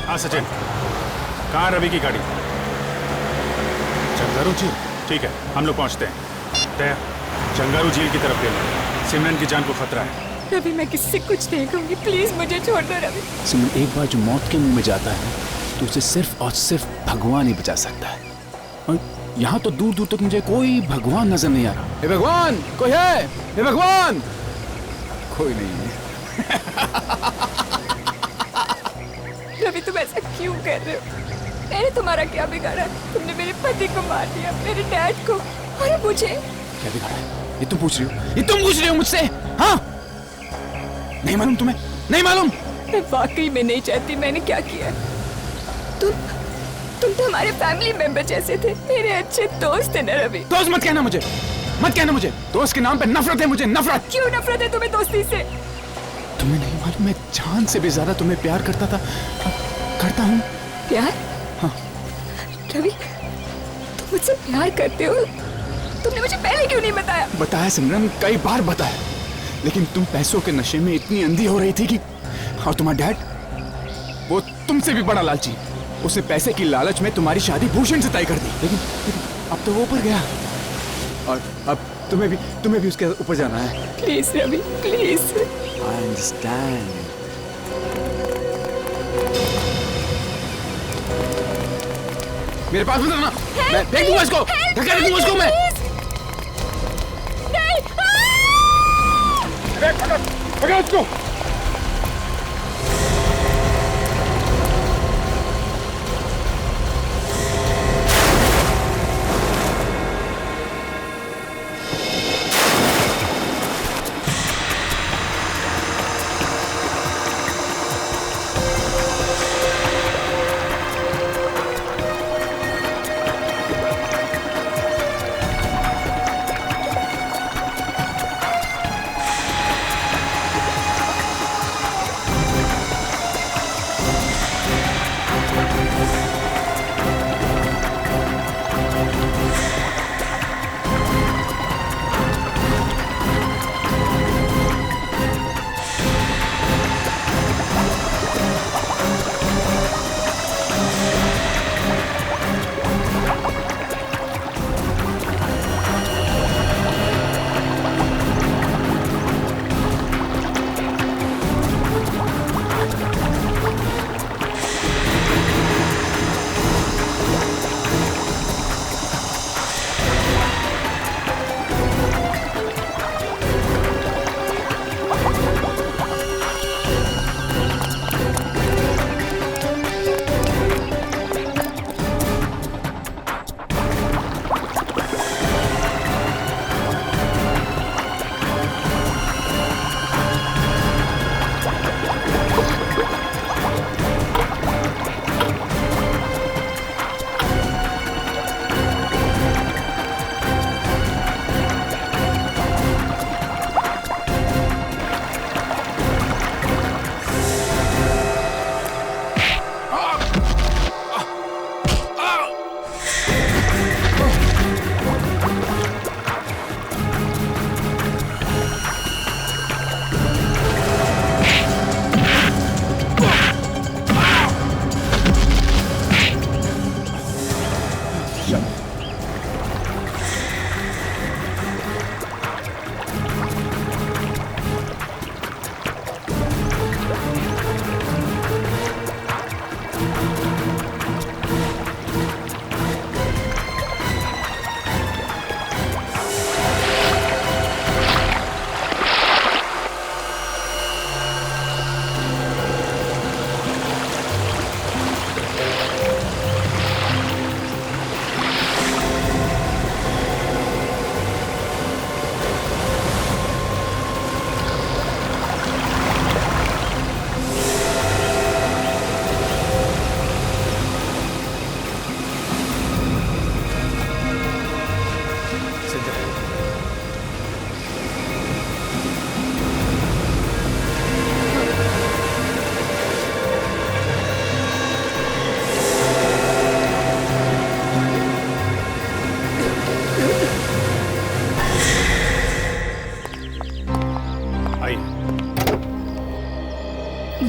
हाँ सचिन, कहाँ रवि की गाड़ी? चंगारू झील, ठीक है, हम लोग पहुंचते हैं। तय चंगारू झील की तरफ ले लो, सिमरन की जान को खतरा है। रवि, मैं किसी से कुछ नहीं कहूंगी, प्लीज मुझे छोड़ दो रवि। सिमरन, एक बार जो मौत के मुंह में जाता है तो उसे सिर्फ और सिर्फ भगवान ही बचा सकता है। और यहाँ तो दूर दूर तक मुझे कोई भगवान नजर नहीं आ रहा। हे भगवान, कोई है? हे भगवान, कोई नहीं है। रवि, तुम ऐसा क्यों कर रहे हो? मैंने तुम्हारा क्या बिगाड़ा? तुमने मेरे पति को मार दिया, मेरे डैड को, और मुझे। क्या बिगाड़ा है? ये तुम पूछ रही हो? ये तुम पूछ रही हो मुझसे? हाँ? नहीं मालूम तुम्हें? नहीं मालूम? मैं वाकई में नहीं चाहती मैंने क्या किया। तुम तो हमारे फैमिली मेंबर जैसे थे, मेरे अच्छे दोस्त थे ना रवि। दोस्त मत कहना मुझे, मत कहना मुझे। दोस्त के नाम पे नफरत है मुझे, नफरत। क्यों नफरत है तुम्हें दोस्ती से? तुम्हें नहीं मालूम, मैं जान से भी ज्यादा तुम्हें प्यार करता था, करता हूँ। प्यार? हाँ। रवि, तुम मुझसे प्यार करते हो? तुमने मुझे पहले क्यों नहीं बताया? बताया सिमरन, कई बार बताया, लेकिन तुम पैसों के नशे में इतनी अंधी हो रही थी कि। और तुम्हारा डैड, वो तुमसे भी बड़ा लालची, उसने पैसे की लालच में तुम्हारी शादी भूषण से तय कर दी। लेकिन अब तो वो ऊपर गया, और अब तुम्हें भी उसके ऊपर जाना है। Please Ravi, please. I understand. मेरे पास मत आना, मैं देख दूंगा इसको, धक्का दे दूंगा इसको मैं। पकड़ उसको।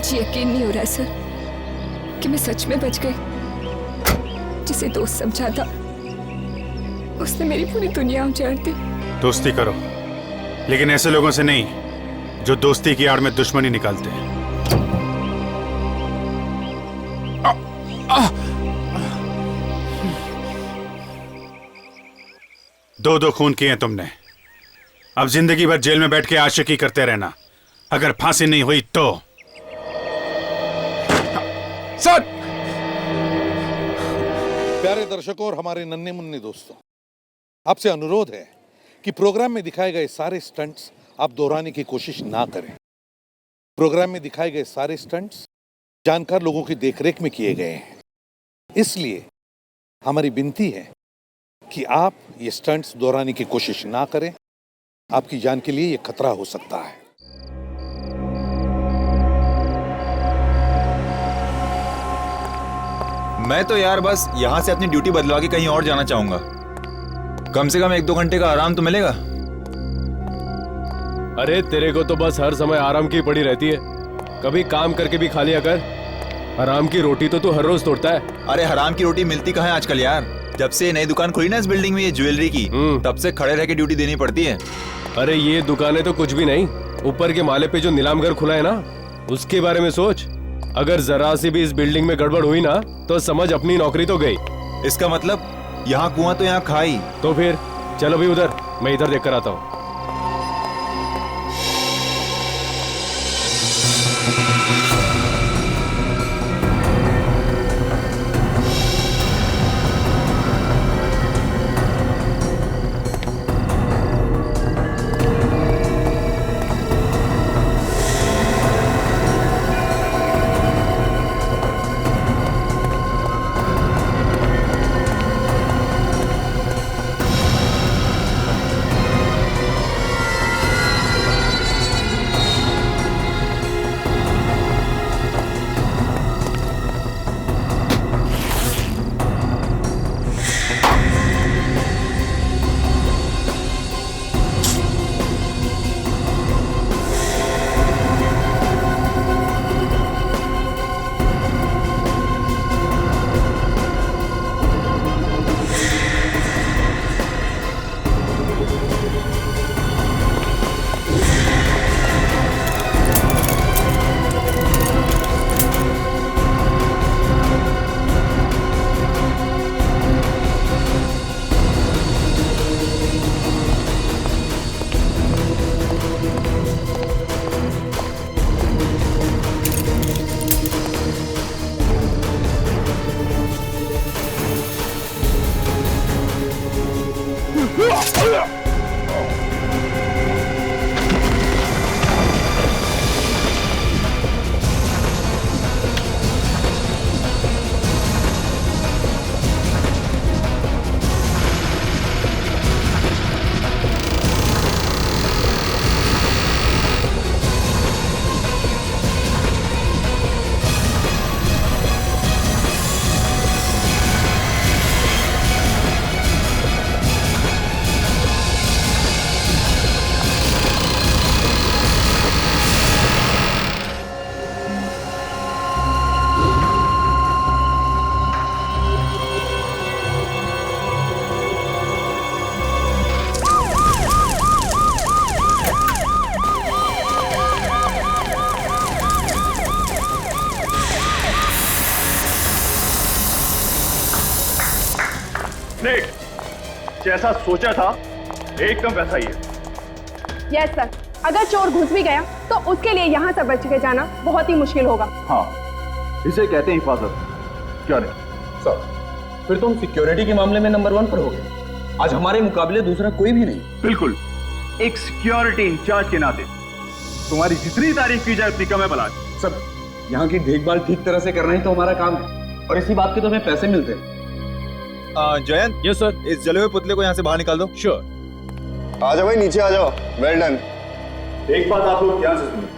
मुझे यकीन नहीं हो रहा सर कि मैं सच में बच गई। जिसे दोस्त समझा था उसने मेरी पूरी दुनिया उजाड़ दी। दोस्ती करो, लेकिन ऐसे लोगों से नहीं जो दोस्ती की आड़ में दुश्मनी निकालते हैं। दो खून किए हैं तुमने, अब जिंदगी भर जेल में बैठ के आशिकी करते रहना। अगर फांसी नहीं हुई तो सर। प्यारे दर्शकों और हमारे नन्हे मुन्ने दोस्तों, आपसे अनुरोध है कि प्रोग्राम में दिखाए गए सारे स्टंट्स आप दोहराने की कोशिश ना करें। प्रोग्राम में दिखाए गए सारे स्टंट्स जानकार लोगों की देखरेख में किए गए हैं, इसलिए हमारी विनती है कि आप ये स्टंट्स दोहराने की कोशिश ना करें। आपकी जान के लिए ये खतरा हो सकता है। मैं तो यार बस यहाँ से अपनी ड्यूटी बदलवा के कहीं और जाना चाहूंगा। कम से कम 1-2 घंटे का आराम तो मिलेगा। अरे तेरे को तो बस हर समय आराम की पड़ी रहती है, कभी काम करके भी खा लिया कर। हराम की रोटी तो तू हर रोज तोड़ता है। अरे हराम की रोटी मिलती कहाँ है आजकल यार। जब से नई दुकान खुली ना इस बिल्डिंग में ये ज्वेलरी की, तब से खड़े रह के ड्यूटी देनी पड़ती है। अरे ये दुकानें तो कुछ भी नहीं, ऊपर के माले पे जो नीलाम घर खुला है ना, उसके बारे में सोच। अगर जरा सी भी इस बिल्डिंग में गड़बड़ हुई ना तो समझ अपनी नौकरी तो गई। इसका मतलब यहाँ कुआं तो यहाँ खाई। तो फिर चलो भी उधर, मैं इधर देख कर आता हूँ। जैसा सोचा था एकदम वैसा ही है। यस सर, अगर चोर घुस भी गया तो उसके लिए यहाँ से बच के जाना बहुत ही मुश्किल होगा। हाँ, इसे कहते हैं हिफाजत। क्या नहीं सर, फिर तुम सिक्योरिटी के मामले में नंबर 1 पर हो गए। आज हमारे मुकाबले दूसरा कोई भी नहीं। बिल्कुल, एक सिक्योरिटी इंचार्ज के नाते तुम्हारी जितनी तारीफ की जाए उतनी कम है बलाज। सर, यहाँ की देखभाल ठीक तरह से करना ही तो हमारा काम है और इसी बात के तो हमें पैसे मिलते हैं। जयंत, यस सर, इस जले हुए पुतले को यहाँ से बाहर निकाल दो। श्योर। आ जाओ भाई, नीचे आ जाओ। Well done. एक बात आप लोग ध्यान से सुनिए,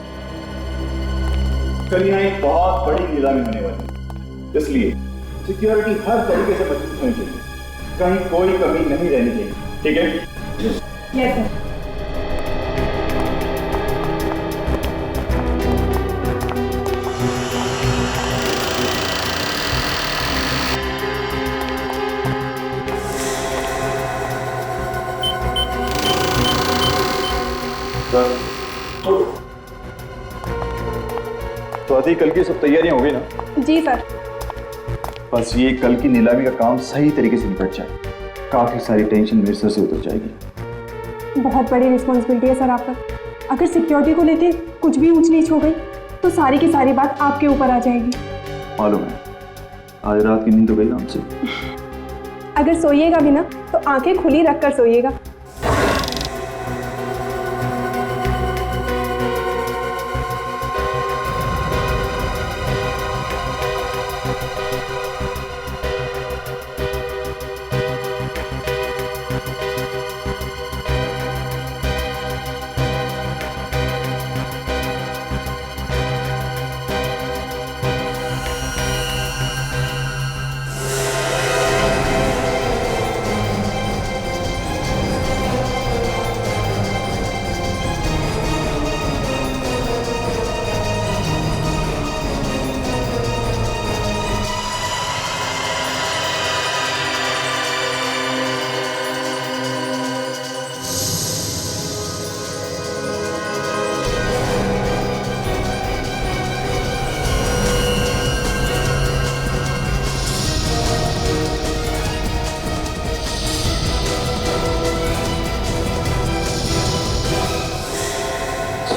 कल यहाँ एक बहुत बड़ी नीलामी होने वाली है, इसलिए सिक्योरिटी हर तरीके से मजबूत होनी चाहिए, कहीं कोई कमी नहीं रहनी चाहिए। ठीक है? Yes sir. स्वाति, कल की सब तैयारियां हो गई ना? जी सर। बस ये कल की नीलामी का काम सही तरीके से निपट जाए, काफी सारी टेंशन मेरे सर से उतर जाएगी। बहुत बड़ी रिस्पॉन्सिबिलिटी है सर आप पर। अगर सिक्योरिटी को लेके कुछ भी ऊंच नीच हो गई तो सारी की सारी बात आपके ऊपर आ जाएगी। मालूम है, आज रात की नींद तो गई ना हमसे। अगर सोइएगा भी ना तो आंखें खुली रखकर सोइएगा।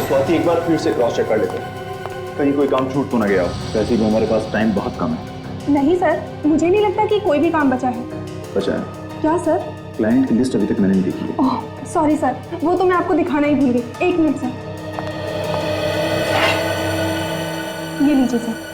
स्वाति, एक बार फिर से क्रॉस चेक कर लेते हैं, कहीं कोई काम छूट तो ना गया हो। वैसे भी हमारे पास टाइम बहुत कम है। नहीं सर, मुझे नहीं लगता कि कोई भी काम बचा है। बचा है? क्या सर? क्लाइंट की लिस्ट अभी तक मैंने नहीं देखी है। ओह सॉरी सर, वो तो मैं आपको दिखाना ही भूल गई। एक मिनट सर, ये लीजिए सर।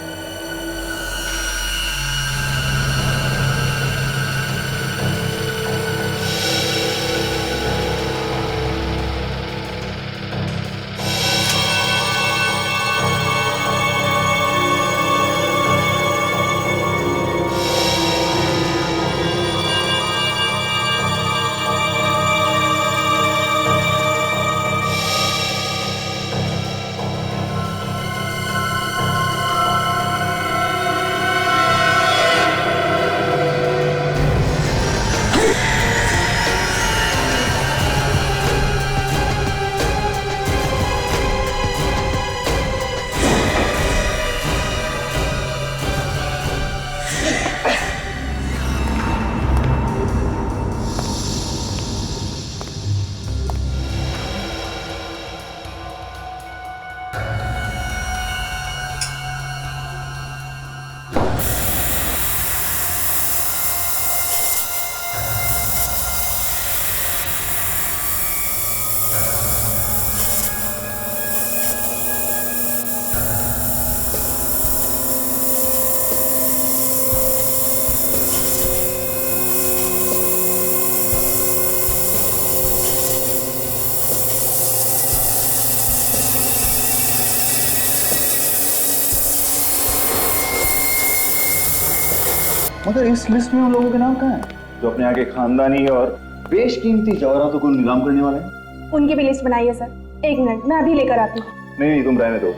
मगर इस लिस्ट में उन लोगों के नाम कहाँ हैं जो अपने आगे खानदानी और बेशकीमती जवाहरातों को नीलाम करने वाले हैं? उनकी भी लिस्ट बनाई है सर। एक मिनट, मैं अभी लेकर आती हूँ। नहीं, तुम रहने दो,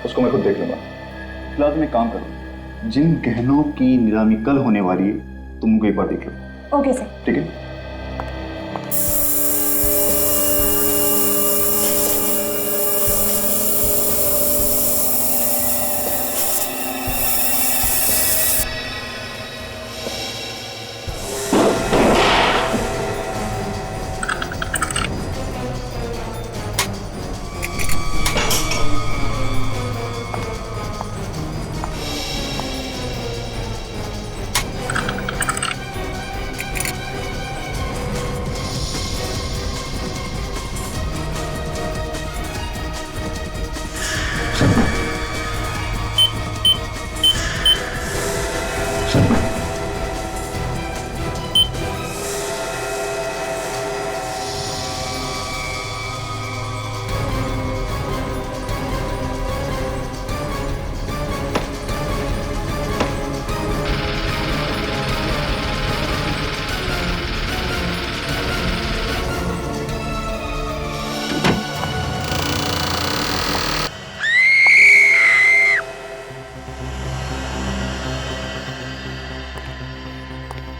उसको मैं खुद देख लूंगा। फिलहाल तुम एक काम करो, जिन गहनों की नीलामी कल होने वाली है तुम उनको एक बार देख लो। Okay sir. ठीक है।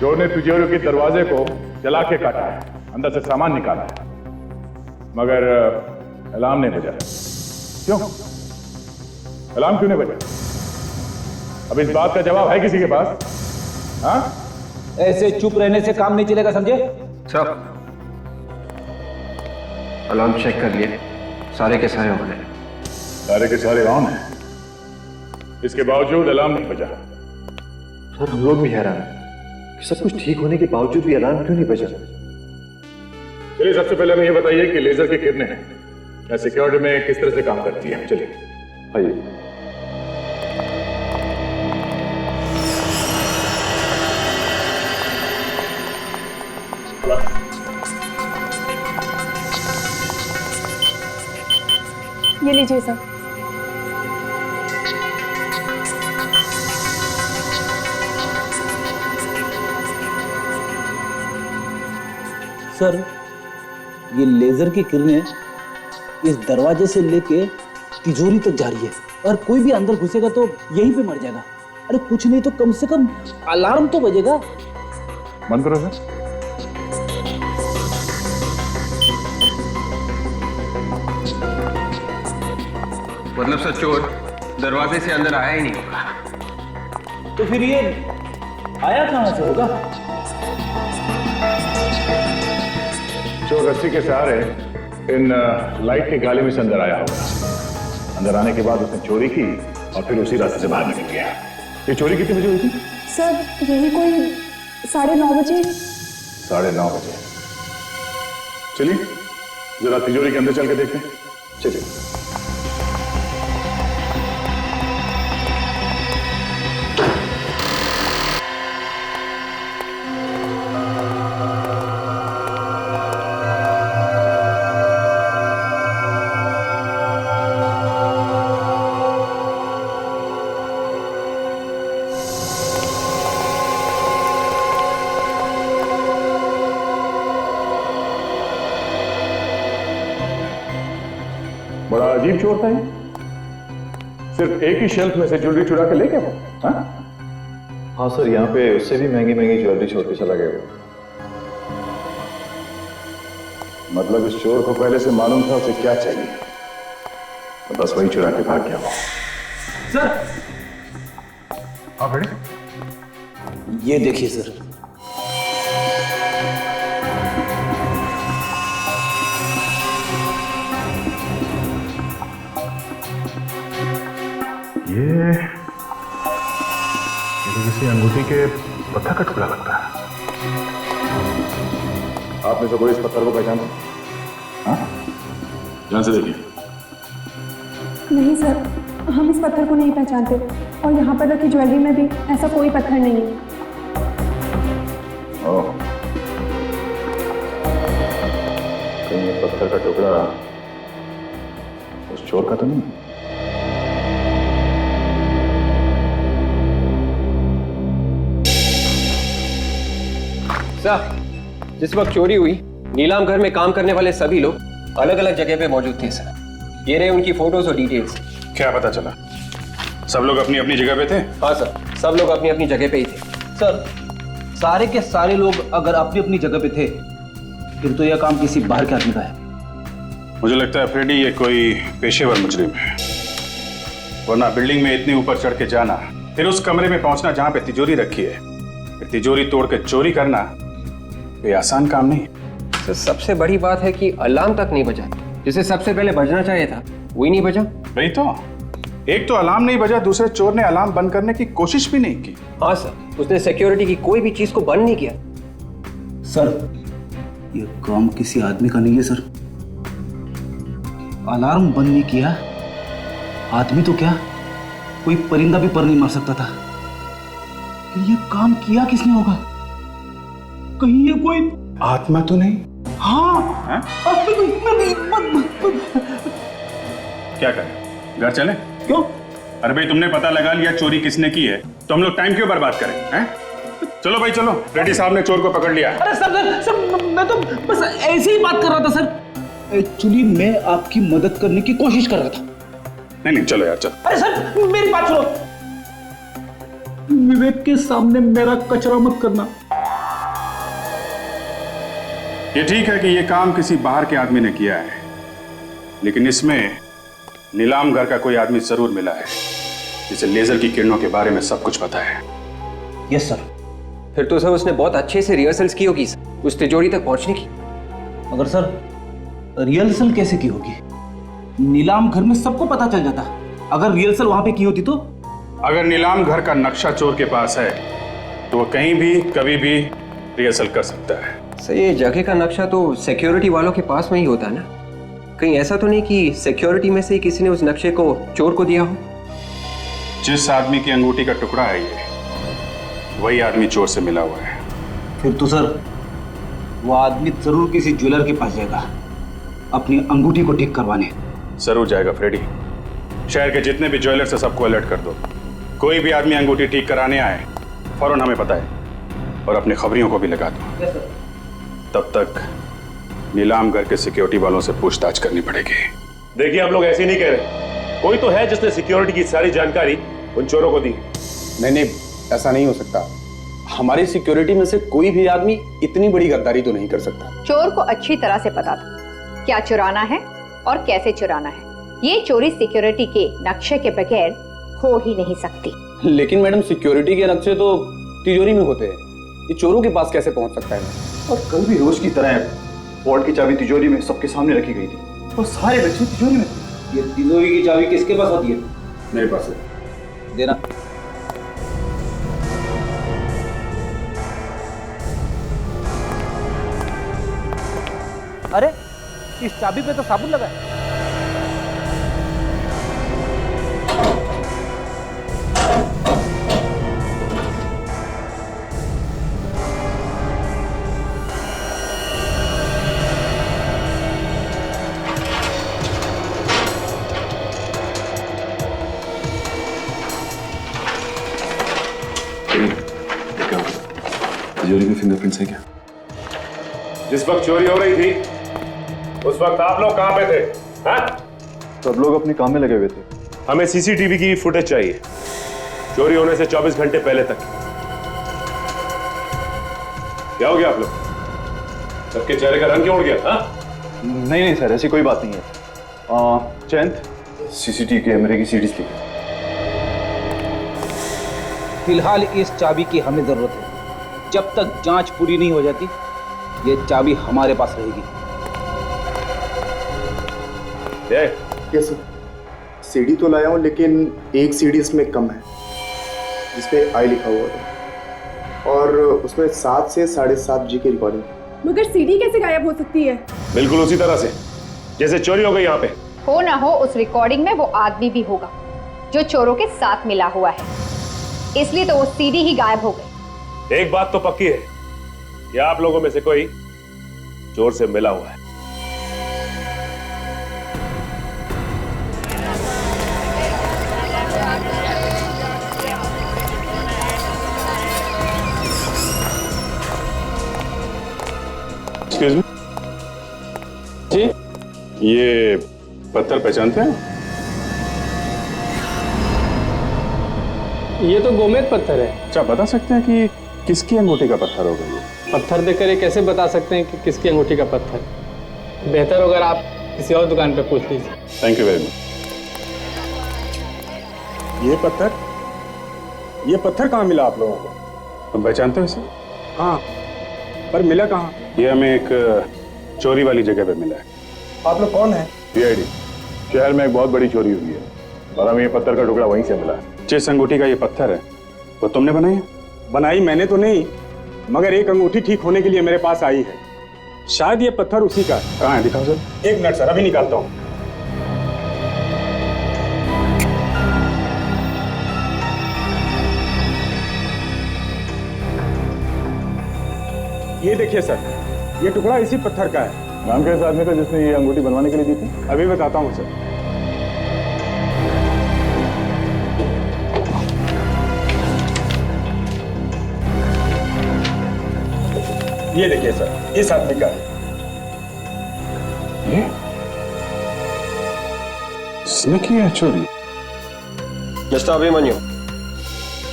चोर ने तिजोरी के दरवाजे को जला के काटा है, अंदर से सामान निकाला है, मगर अलार्म नहीं बजा। क्यों? अलार्म क्यों नहीं बजा? अब इस बात का जवाब है किसी के पास? हाँ? ऐसे चुप रहने से काम नहीं चलेगा, समझे? सर, अलार्म चेक कर लिए, सारे के सारे ऑन है। सारे के सारे ऑन है, इसके बावजूद अलार्म नहीं बजा। सर, हम लोग भी हैरान हैं कि सब कुछ ठीक होने के बावजूद भी अलार्म क्यों नहीं बजा। चलिए, सबसे पहले हमें ये बताइए कि लेजर की किरणें सिक्योरिटी में किस तरह से काम करती है। चलिए आइए। ये लीजिए सर। सर, ये लेजर की किरणें इस दरवाजे से लेके तिजोरी तक जा रही है और कोई भी अंदर घुसेगा तो यहीं पे मर जाएगा। अरे कुछ नहीं तो कम से कम अलार्म तो बजेगा। बंद करो सर। मतलब सर, चोर दरवाजे से अंदर आया ही नहीं होगा। तो फिर ये आया कहां से होगा? चोर रस्सी के सहारे इन लाइट के गाले में से अंदर आया होगा। अंदर आने के बाद उसने चोरी की और फिर उसी रास्ते से बाहर निकल गया। ये चोरी कितने बजे हुई थी? सर, यही कोई 9:30 बजे। 9:30 बजे। चलिए जरा तिजोरी के अंदर चल के देखते हैं। चलिए। बड़ा अजीब चोर था ये। सिर्फ एक ही शेल्फ में से ज्वेलरी चुरा के ले गया वो। हाँ सर, यहाँ पे उससे भी महंगी महंगी ज्वेलरी छोड़ के चला गया वो। मतलब इस चोर को पहले से मालूम था उसे क्या चाहिए, तो बस वही चुरा के भाग गया वो। सर, हाँ बेटे, ये देखिए सर। ये तो किसी अंगूठी के पत्थर का टुकड़ा लगता है। आपने से कोई इस पत्थर को पहचाना? हाँ, ध्यान से देखिए। नहीं सर, हम इस पत्थर को नहीं पहचानते और यहाँ पर रखी ज्वेलरी में भी ऐसा कोई पत्थर नहीं है। ओह, कहीं ये पत्थर का टुकड़ा उस चोर का तो नहीं? सर, जिस वक्त चोरी हुई, नीलाम घर में काम करने वाले सभी लोग अलग अलग जगह पे मौजूद थे सर। ये रहे उनकी फोटोज और डिटेल्स। क्या पता चला? सब लोग अपनी अपनी जगह पे थे? हाँ सर, सब लोग अपनी अपनी जगह पे ही थे। सर, सारे के सारे लोग अगर अपनी अपनी जगह पे थे फिर तो यह काम किसी बाहर के आदमी का है। मुझे लगता है फ्रेडी ये कोई पेशेवर मुजरिम है, वरना बिल्डिंग में इतने ऊपर चढ़ के जाना, फिर उस कमरे में पहुंचना जहां पे तिजोरी रखी है, फिर तिजोरी तोड़ के चोरी करना, ये आसान काम नहीं है। सर, सबसे बड़ी बात है कि अलार्म तक नहीं बजा। जिसे सबसे पहले बजना चाहिए था वही नहीं बजा। वही तो, एक तो अलार्म नहीं बजा, दूसरे चोर ने अलार्म बंद करने की कोशिश भी नहीं की। हाँ सर, उसने सिक्योरिटी की कोई भी चीज को बंद नहीं किया। सर, ये काम किसी आदमी का नहीं है सर। अलार्म बंद नहीं किया, आदमी तो क्या, कोई परिंदा भी पर नहीं मार सकता था। ये काम किया किसने होगा? कहीं ये कोई आत्मा तो नहीं? हाँ, क्या करें, घर चले? क्यों? अरे भाई, तुमने पता लगा लिया चोरी किसने की है, तो हम लोग टाइम क्यों बर्बाद करें? हैं? चलो भाई चलो, रेड्डी साहब ने चोर को पकड़ लिया। अरे सर, मैं तो बस ऐसे ही बात कर रहा था सर। एक्चुअली मैं आपकी मदद करने की कोशिश कर रहा था। नहीं चलो यार, चलो। अरे सर, मेरी बात सुनो। विवेक के सामने मेरा कचरा मत करना। ये ठीक है कि ये काम किसी बाहर के आदमी ने किया है, लेकिन इसमें नीलाम घर का कोई आदमी जरूर मिला है जिसे लेजर की किरणों के बारे में सब कुछ पता है। Yes sir. फिर तो सर उसने बहुत अच्छे से रिहर्सल्स की होगी उस तिजोरी तक पहुंचने की। मगर सर रिहर्सल कैसे की होगी? नीलाम घर में सबको पता चल जाता। अगर रिहर्सल वहां पे की होती तो? अगर नीलाम घर का नक्शा चोर के पास है तो वो कहीं भी कभी भी रिहर्सल कर सकता है। सर ये जगह का नक्शा तो सिक्योरिटी वालों के पास में ही होता है ना? कहीं ऐसा तो नहीं कि सिक्योरिटी में से ही किसी ने उस नक्शे को चोर को दिया हो? जिस आदमी की अंगूठी का टुकड़ा है ये, वही आदमी चोर से मिला हुआ है। फिर तो सर वो आदमी जरूर किसी ज्वेलर के पास जाएगा अपनी अंगूठी को ठीक करवाने। जरूर जाएगा फ्रेडी। शहर के जितने भी ज्वेलर से सबको अलर्ट कर दो। कोई भी आदमी अंगूठी ठीक कराने आए फौरन हमें बताए और अपने खबरियों को भी लगा दो। तब तक नीलाम घर के सिक्योरिटी वालों से पूछताछ करनी पड़ेगी। देखिए हम लोग ऐसे नहीं कह रहे, कोई तो है जिसने सिक्योरिटी की सारी जानकारी उन चोरों को दी। नहीं, ऐसा नहीं हो सकता। हमारी सिक्योरिटी में से कोई भी आदमी इतनी बड़ी गद्दारी तो नहीं कर सकता। चोर को अच्छी तरह से पता था क्या चुराना है और कैसे चुराना है। ये चोरी सिक्योरिटी के नक्शे के बगैर हो ही नहीं सकती। लेकिन मैडम सिक्योरिटी के नक्शे तो तिजोरी में होते हैं, ये चोरों के पास कैसे पहुंच सकता है? और कल भी रोज की तरह वॉर्ड की चाबी तिजोरी में सबके सामने रखी गई थी और सारे बच्चे तिजोरी में थे। ये तिजोरी की चाबी किसके पास होती है? मेरे पास है। देना। अरे इस चाबी पे तो साबुन लगा है। तिजोरी में फिंगरप्रिंट्स है क्या? जिस वक्त चोरी हो रही थी उस वक्त आप लोग कहां पे थे? हाँ? सब लोग अपने काम में लगे हुए थे। हमें सीसीटीवी की फुटेज चाहिए चोरी होने से 24 घंटे पहले तक। क्या हो गया आप लोग? सबके चेहरे का रंग क्यों उड़ गया? हाँ? नहीं सर, ऐसी कोई बात नहीं है। चैंद सीसीटीवी कैमरे की सीडीज ली। फिलहाल इस चाबी की हमें जरूरत है। जब तक जांच पूरी नहीं हो जाती ये चाबी हमारे पास रहेगी। Yes sir. सीडी तो लाया हूं लेकिन एक सीडी इसमें कम है जिसपे आई लिखा हुआ है और उसमें 7 से 7.5 जी की रिकॉर्डिंग। मगर सीडी कैसे गायब हो सकती है? बिल्कुल उसी तरह से जैसे चोरी हो गई यहाँ पे। हो ना हो उस रिकॉर्डिंग में वो आदमी भी होगा जो चोरों के साथ मिला हुआ है, इसलिए तो वो सीडी ही गायब हो गई। एक बात तो पक्की है कि आप लोगों में से कोई चोर से मिला हुआ है। एक्सक्यूज मी जी, ये पत्थर पहचानते हैं? ये तो गोमेद पत्थर है। अच्छा, बता सकते हैं कि किसकी अंगूठी का पत्थर होगा ये? पत्थर देखकर ये कैसे बता सकते हैं कि किसकी अंगूठी का पत्थर? बेहतर अगर आप किसी और दुकान पे पूछ लीजिए। Thank you very much. ये पत्थर कहाँ मिला आप लोगों को? तुम पहचानते हो इसे? हाँ, पर मिला कहाँ? ये हमें एक चोरी वाली जगह पे मिला है। आप लोग कौन है? सीआईडी। शहर में एक बहुत बड़ी चोरी हुई है और हमें ये पत्थर का टुकड़ा वहीं से मिला है। जिस अंगूठी का ये पत्थर है वो तुमने बनाई है? बनाई मैंने तो नहीं, मगर एक अंगूठी ठीक होने के लिए मेरे पास आई है। शायद ये पत्थर उसी का है। कहाँ है, दिखाओ सर। एक मिनट सर, अभी निकालता हूँ। ये देखिए सर, ये टुकड़ा इसी पत्थर का है। नाम क्या है इस आदमी का जिसने ये अंगूठी बनवाने के लिए दी थी? अभी बताता हूँ सर। ये देखिए सर, इस आदमी का है। ये इसने की है चोरी? मिस्टर अभिमन्यु,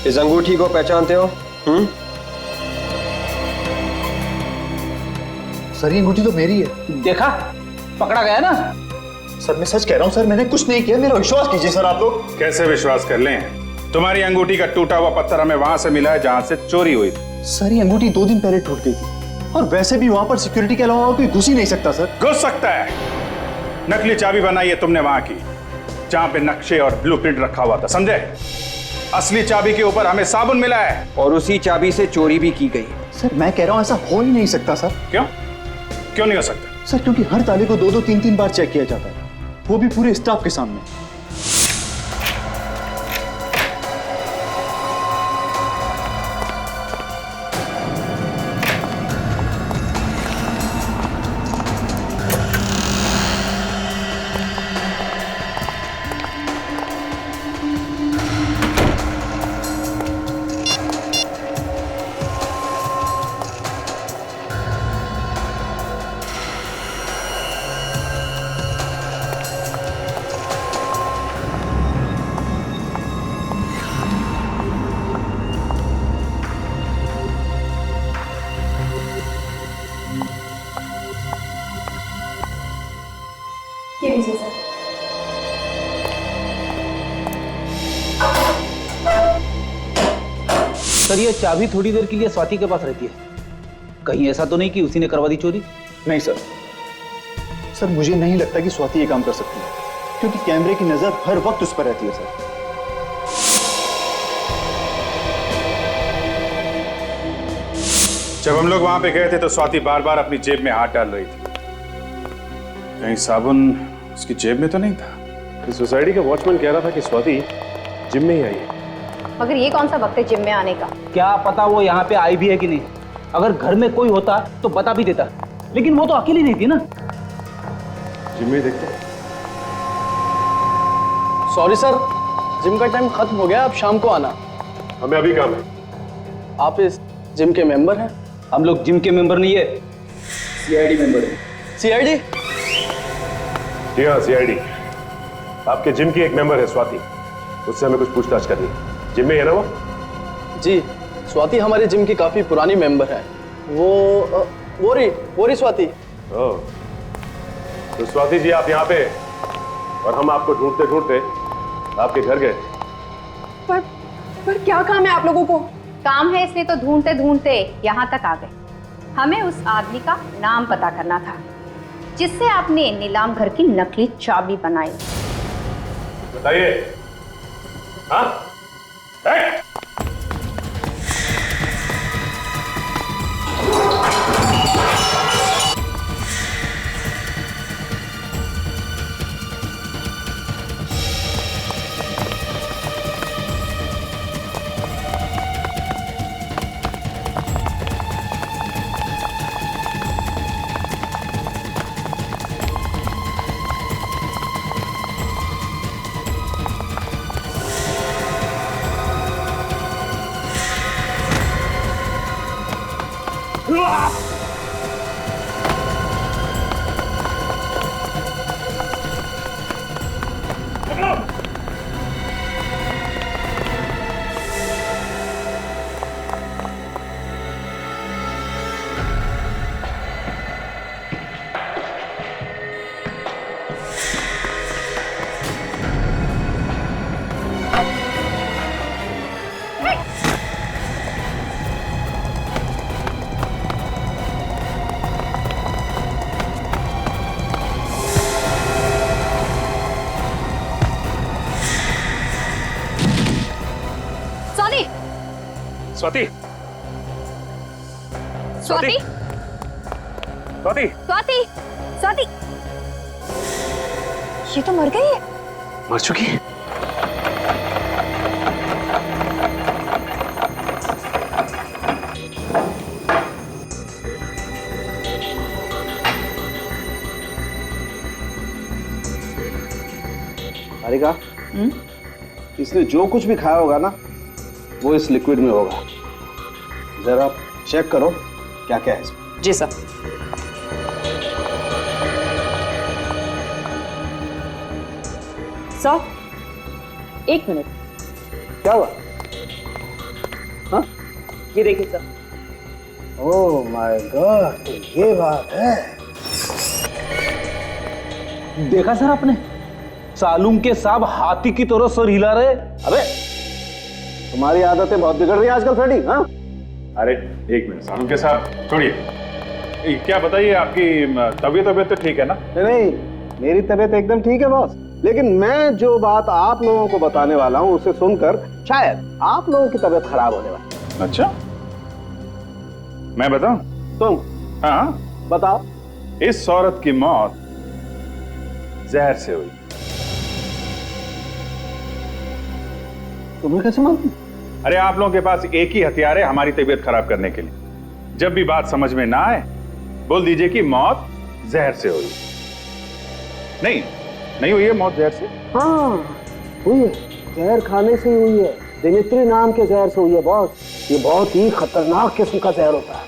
इस अंगूठी को पहचानते हो? सर ये अंगूठी तो मेरी है। देखा, पकड़ा गया ना। सर मैं सच कह रहा हूँ सर, मैंने कुछ नहीं किया, मेरा विश्वास कीजिए सर आप लोग। कैसे विश्वास कर लें? तुम्हारी अंगूठी का टूटा हुआ पत्थर हमें वहां से मिला है जहां से चोरी हुई थी। सर ये अंगूठी 2 दिन पहले टूट गई थी, और वैसे भी वहां पर सिक्योरिटी के अलावा कोई घुस ही नहीं सकता सर। घुस सकता है। नकली चाबी बनाई है तुमने वहां की, जहां पे नक्शे और ब्लूप्रिंट रखा हुआ था, समझे? असली चाबी के ऊपर हमें साबुन मिला है, और उसी चाबी से चोरी भी की गई। सर मैं कह रहा हूँ ऐसा हो ही नहीं सकता सर। क्यों? क्यों नहीं हो सकता? सर क्योंकि हर ताले को 2-2, 3-3 बार चेक किया जाता है, वो भी पूरे स्टाफ के सामने। ये लीजिए सर। सर ये चाबी थोड़ी देर के लिए स्वाति के पास रहती है, कहीं ऐसा तो नहीं कि उसी ने करवा दी चोरी? नहीं सर, सर मुझे नहीं लगता कि स्वाति ये काम कर सकती है, क्योंकि कैमरे की नजर हर वक्त उस पर रहती है सर। जब हम लोग वहां पे गए थे तो स्वाति बार बार अपनी जेब में हाथ डाल रही थी। कहीं साबुन उसकी जेब में तो नहीं था? सोसाइटी का वॉचमैन कह रहा था कि स्वाति जिम में ही आई है। मगर ये कौन सा वक्त है जिम में आने का? क्या पता वो यहाँ पे आई भी है कि नहीं। अगर घर में कोई होता तो बता भी देता, लेकिन वो तो अकेली नहीं थी ना। जिम में देखते हैं। सॉरी सर, जिम का टाइम खत्म हो गया, अब शाम को आना। हमें अभी काम है। आप इस जिम के मेंबर हैं? हम लोग जिम के मेंबर नहीं है, सीआईडी मेंबर है। सीआईडी? जी हाँ, सीआईडी। आपके जिम की एक मेंबर है स्वाति, उससे हमें कुछ पूछताछ करनी है। जिम में है ना वो? जी, स्वाति हमारे जिम की काफी पुरानी मेंबर है। वो रही स्वाति। ओह, तो स्वाति जी आप यहाँ पे, और हम आपको ढूंढते ढूंढते आपके घर गए। पर क्या काम है आप लोगों को? काम है इसलिए तो ढूंढते ढूंढते यहाँ तक आ गए। हमें उस आदमी का नाम पता करना था जिससे आपने नीलाम घर की नकली चाबी बनाई। बताइए। हाँ? स्वाति, स्वाति, स्वाति, स्वाति, स्वाति, ये तो मर गई है। मर चुकी है? हारिका, इसने जो कुछ भी खाया होगा ना, वो इस लिक्विड में होगा। जरा चेक करो क्या क्या है इसमें। जी सर। Sir, 1 minute. क्या हुआ? हाँ, ये देखिए सर। ओह माय गॉड, ये बात है। देखा सर आपने, सालूम के साहब हाथी की तरह सर हिला रहे। अबे तुम्हारी आदतें बहुत बिगड़ रही है आजकल फ्रेडी। हाँ अरे एक मिनट सालूम के साहब छोड़िए, क्या बताइए, आपकी तबीयत तो ठीक है ना? नहीं, मेरी तबीयत एकदम ठीक है बॉस, लेकिन मैं जो बात आप लोगों को बताने वाला हूँ उसे सुनकर शायद आप लोगों की तबीयत खराब होने वाली है। अच्छा, मैं बताऊं? तुम? हाँ बताओ। इस औरत की मौत जहर से हुई। तुम्हें कैसे मालूम? अरे आप लोगों के पास एक ही हथियार है हमारी तबीयत खराब करने के लिए। जब भी बात समझ में ना आए बोल दीजिए कि मौत जहर से हुई। नहीं हुई है मौत जहर से? हाँ हुई है, जहर खाने से ही हुई है। दिमित्री नाम के जहर से हुई है बॉस। ये बहुत ही खतरनाक किस्म का जहर होता है,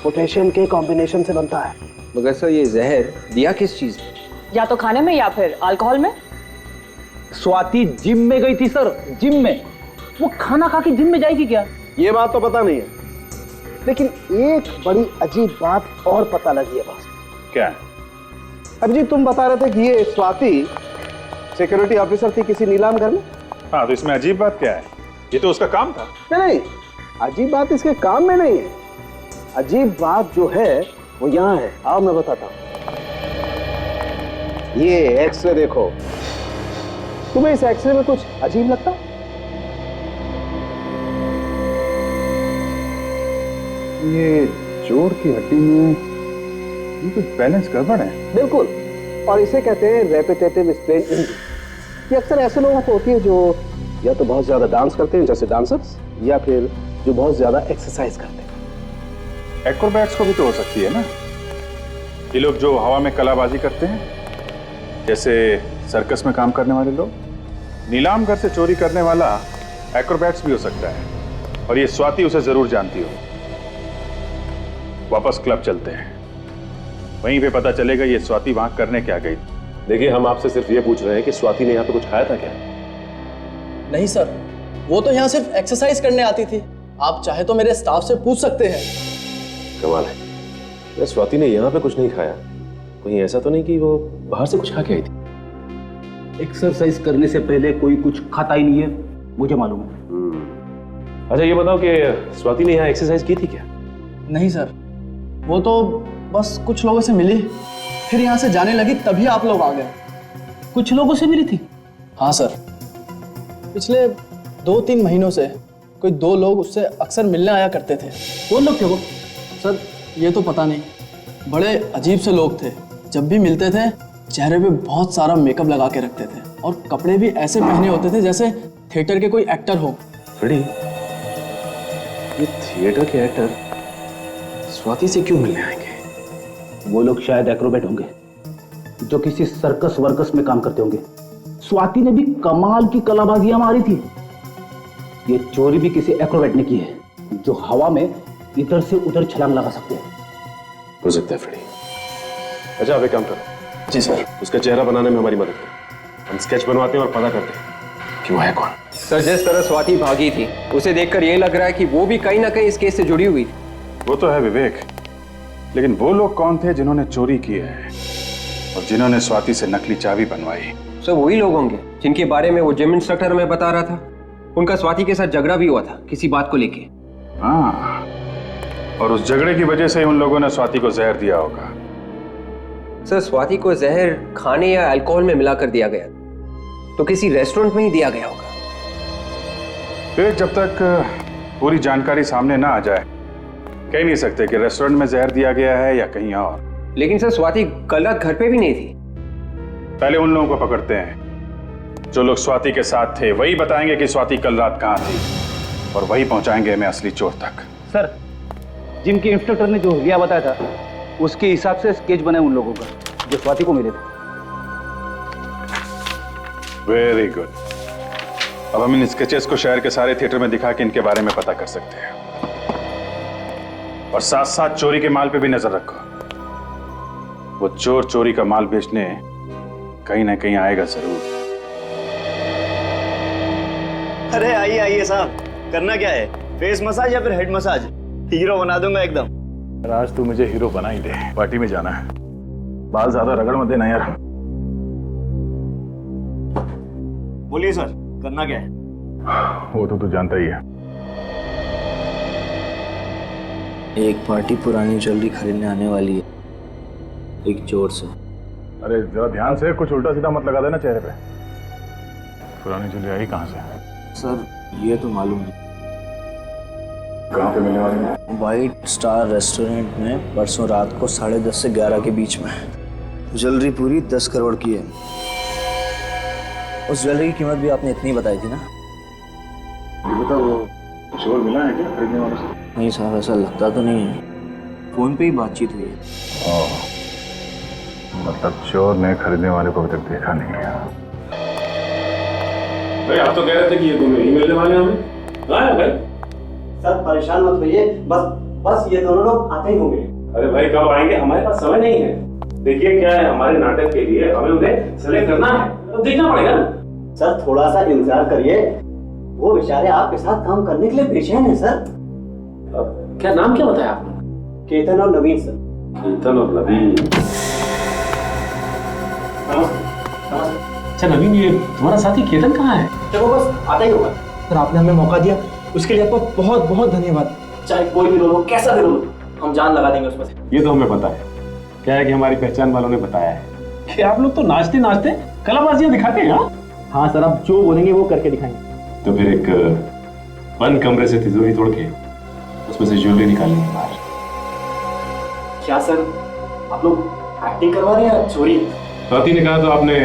पोटेशियम के कॉम्बिनेशन से बनता है। मगर सर ये जहर दिया किस चीज में? या तो खाने में या फिर अल्कोहल में। स्वाति जिम में गई थी सर, जिम में। वो खाना खा के जिम में जाएगी क्या? ये बात तो पता नहीं है, लेकिन एक बड़ी अजीब बात और पता लगी है बॉस। क्या? अभिजीत तुम बता रहे थे कि ये स्वाति सिक्योरिटी ऑफिसर थी किसी नीलाम घर में। हाँ, तो इसमें अजीब बात क्या है? ये तो उसका काम था। नहीं, अजीब बात इसके काम में नहीं है। अजीब बात जो है वो यहाँ है। आओ मैं बताता हूँ। ये एक्सरे देखो। तुम्हें इस एक्सरे में कुछ अजीब लगता? ये जोड़ की हड्डी में ये कुछ बैलेंस गड़बड़ है। बिल्कुल, और इसे कहते हैं रेपिटेटिव स्ट्रेन इंजरी। ये अक्सर ऐसे लोगों को होती है जो या तो बहुत ज्यादा डांस करते हैं जैसे डांसर्स, या फिर जो बहुत ज्यादा एक्सरसाइज करते हैं। एक्रोबैट्स को भी तो हो सकती है ना? ये लोग जो हवा में कलाबाजी करते हैं, जैसे सर्कस में काम करने वाले लोग। नीलाम घर से चोरी करने वाला एक्रोबैट्स भी हो सकता है, और ये स्वाति उसे जरूर जानती हो। वापस क्लब चलते हैं, वहीं पे पता चलेगा ये स्वाति वहां करने क्या गई। देखिए, हम आपसे सिर्फ ये पूछ रहे हैं कि स्वाति ने यहाँ पे कुछ खाया था क्या? नहीं सर, वो तो यहाँ सिर्फ एक्सरसाइज करने आती थी। आप चाहे तो मेरे स्टाफ से पूछ सकते हैं। कमाल है, स्वाति ने यहाँ पे कुछ नहीं खाया। कहीं ऐसा तो नहीं कि वो बाहर से कुछ खा के आई थी? एक्सरसाइज करने से पहले कोई कुछ खाता ही नहीं है, मुझे मालूम है। अच्छा ये बताओ कि स्वाति ने यहाँ एक्सरसाइज की थी क्या? नहीं सर, वो तो बस कुछ लोगों से मिली, फिर यहाँ से जाने लगी, तभी आप लोग आ गए। कुछ लोगों से मिली थी? हाँ सर, पिछले 2-3 महीनों से कोई 2 लोग उससे अक्सर मिलने आया करते थे। कौन लोग थे वो? सर ये तो पता नहीं, बड़े अजीब से लोग थे। जब भी मिलते थे चेहरे पे बहुत सारा मेकअप लगा के रखते थे, और कपड़े भी ऐसे पहने होते थे जैसे थिएटर के कोई एक्टर हो। फ्रेडी, ये थिएटर के एक्टर स्वाति से क्यों मिलने आएंगे? वो लोग शायद एक्रोबैट होंगे जो किसी सर्कस वर्कस में काम करते होंगे। स्वाति ने भी कमाल की कलाबाजियां मारी थी। ये चोरी भी किसी एक्रोबैट ने की है, जो हवा में इधर से उधर छलांग लगा सकते हैं। हो सकता है फ्रेडी। अच्छा आप एक काम करो। जी सर। उसका चेहरा बनाने में हमारी मदद करो। हम स्केच बनवाते हैं और पता करते हैं कि वो है कौन। सर जिस तरह स्वाति भागी थी, उसे देखकर यही लग रहा है कि वो भी कहीं ना कहीं इस केस से जुड़ी हुई थी। वो तो है विवेक, लेकिन वो लोग कौन थे जिन्होंने चोरी की है और जिन्होंने स्वाति से नकली चाबी बनवाई? सर वही लोग होंगे जिनके बारे में वो जिम इंस्ट्रक्टर हमें बता रहा था। उनका स्वाति के साथ झगड़ा भी हुआ था किसी बात को लेके। हाँ, और उस झगड़े की वजह से उन लोगों ने स्वाति को जहर दिया होगा। सर स्वाति को जहर खाने या अल्कोहल में मिलाकर दिया गया, तो किसी रेस्टोरेंट में ही दिया गया होगा। फिर जब तक पूरी जानकारी सामने ना आ जाए कह नहीं सकते कि रेस्टोरेंट में जहर दिया गया है या कहीं और। लेकिन सर स्वाति कल रात घर पे भी नहीं थी। पहले उन लोगों को पकड़ते हैं जो लोग स्वाति के साथ थे, वही बताएंगे कि स्वाति कल रात कहाँ थी, और वही पहुंचाएंगे हमें असली चोर तक। सर, जिम के इंस्ट्रक्टर ने जो रिया बताया था उसके हिसाब से स्केच बने उन लोगों का जो स्वाति को मिले थे। Very good. अब हम इन स्केचेस को शहर के सारे थिएटर में दिखा के इनके बारे में पता कर सकते हैं, और साथ साथ चोरी के माल पे भी नजर रखो। वो चोर चोरी का माल बेचने कहीं ना कहीं आएगा जरूर। अरे आइए आइए साहब, करना क्या है? फेस मसाज या फिर हेड मसाज? हीरो बना दूंगा एकदम। आज तू मुझे हीरो बना ही दे। पार्टी में जाना है, बाल ज्यादा रगड़ मत देना यार। बोलिए सर, करना क्या है? वो तो तू जानता ही है। एक पार्टी पुरानी ज्वेलरी खरीदने आने वाली है, एक जोर से। अरे जरा ध्यान से, कुछ उल्टा सीधा मत लगा देना चेहरे पे। पुरानी ज्वेलरी आई कहाँ से? सर ये तो मालूम नहीं। कहाँ पे मिलने वाली है? वाइट स्टार रेस्टोरेंट में परसों रात को 10:30 से 11 के बीच में। ज्वेलरी पूरी 10 करोड़ की है। उस ज्वेलरी की कीमत भी आपने इतनी बताई थी ना? ये बता, वो कुछ और मिला है क्या खरीदने वालों से? नहीं साहब, ऐसा लगता तो नहीं है। फोन पे ही बातचीत हुई है। मतलब चोर ने खरीदने वाले को अभी तक देखा नहीं है। भाई आप तो कह रहे थे कि ये दोनों ही मिलने वाले हैं हमें। हाँ भाई सर परेशान मत होइए, बस ये दोनों लोग आते ही होंगे। अरे भाई कब आएंगे, हमारे पास समय नहीं है। देखिए क्या है, हमारे नाटक के लिए हमें उन्हें सेलेक्ट करना है, तो देखना पड़ेगा ना। सर थोड़ा सा इंतजार करिए, वो बेचारे आपके साथ काम करने के लिए बेचैन है सर। क्या नाम क्या बताया आपने? केतन और नवीन सर। केतन और नवीन। अच्छा नवीन, ये तुम्हारा साथी केतन कहाँ है? चलो बस आता ही होगा। सर आपने हमें मौका दिया, उसके लिए आपको बहुत बहुत धन्यवाद। चाहे कोई भी रोल हो, कैसा भी रोल हो, हम जान लगा देंगे उसमें से। ये तो हमें पता है। क्या है कि हमारी पहचान वालों ने बताया है कि आप लोग तो नाचते नाचते कलाबाजियां दिखाते हैं। हाँ सर, आप जो बोलेंगे वो करके दिखाएंगे। तो फिर एक बंद कमरे से तिजोरी तोड़ के उसमें से ज्वेलरी निकालनी है बाहर। क्या सर, आप लोग एक्टिंग करवा रहे हैं या चोरी? स्वाति ने कहा तो आपने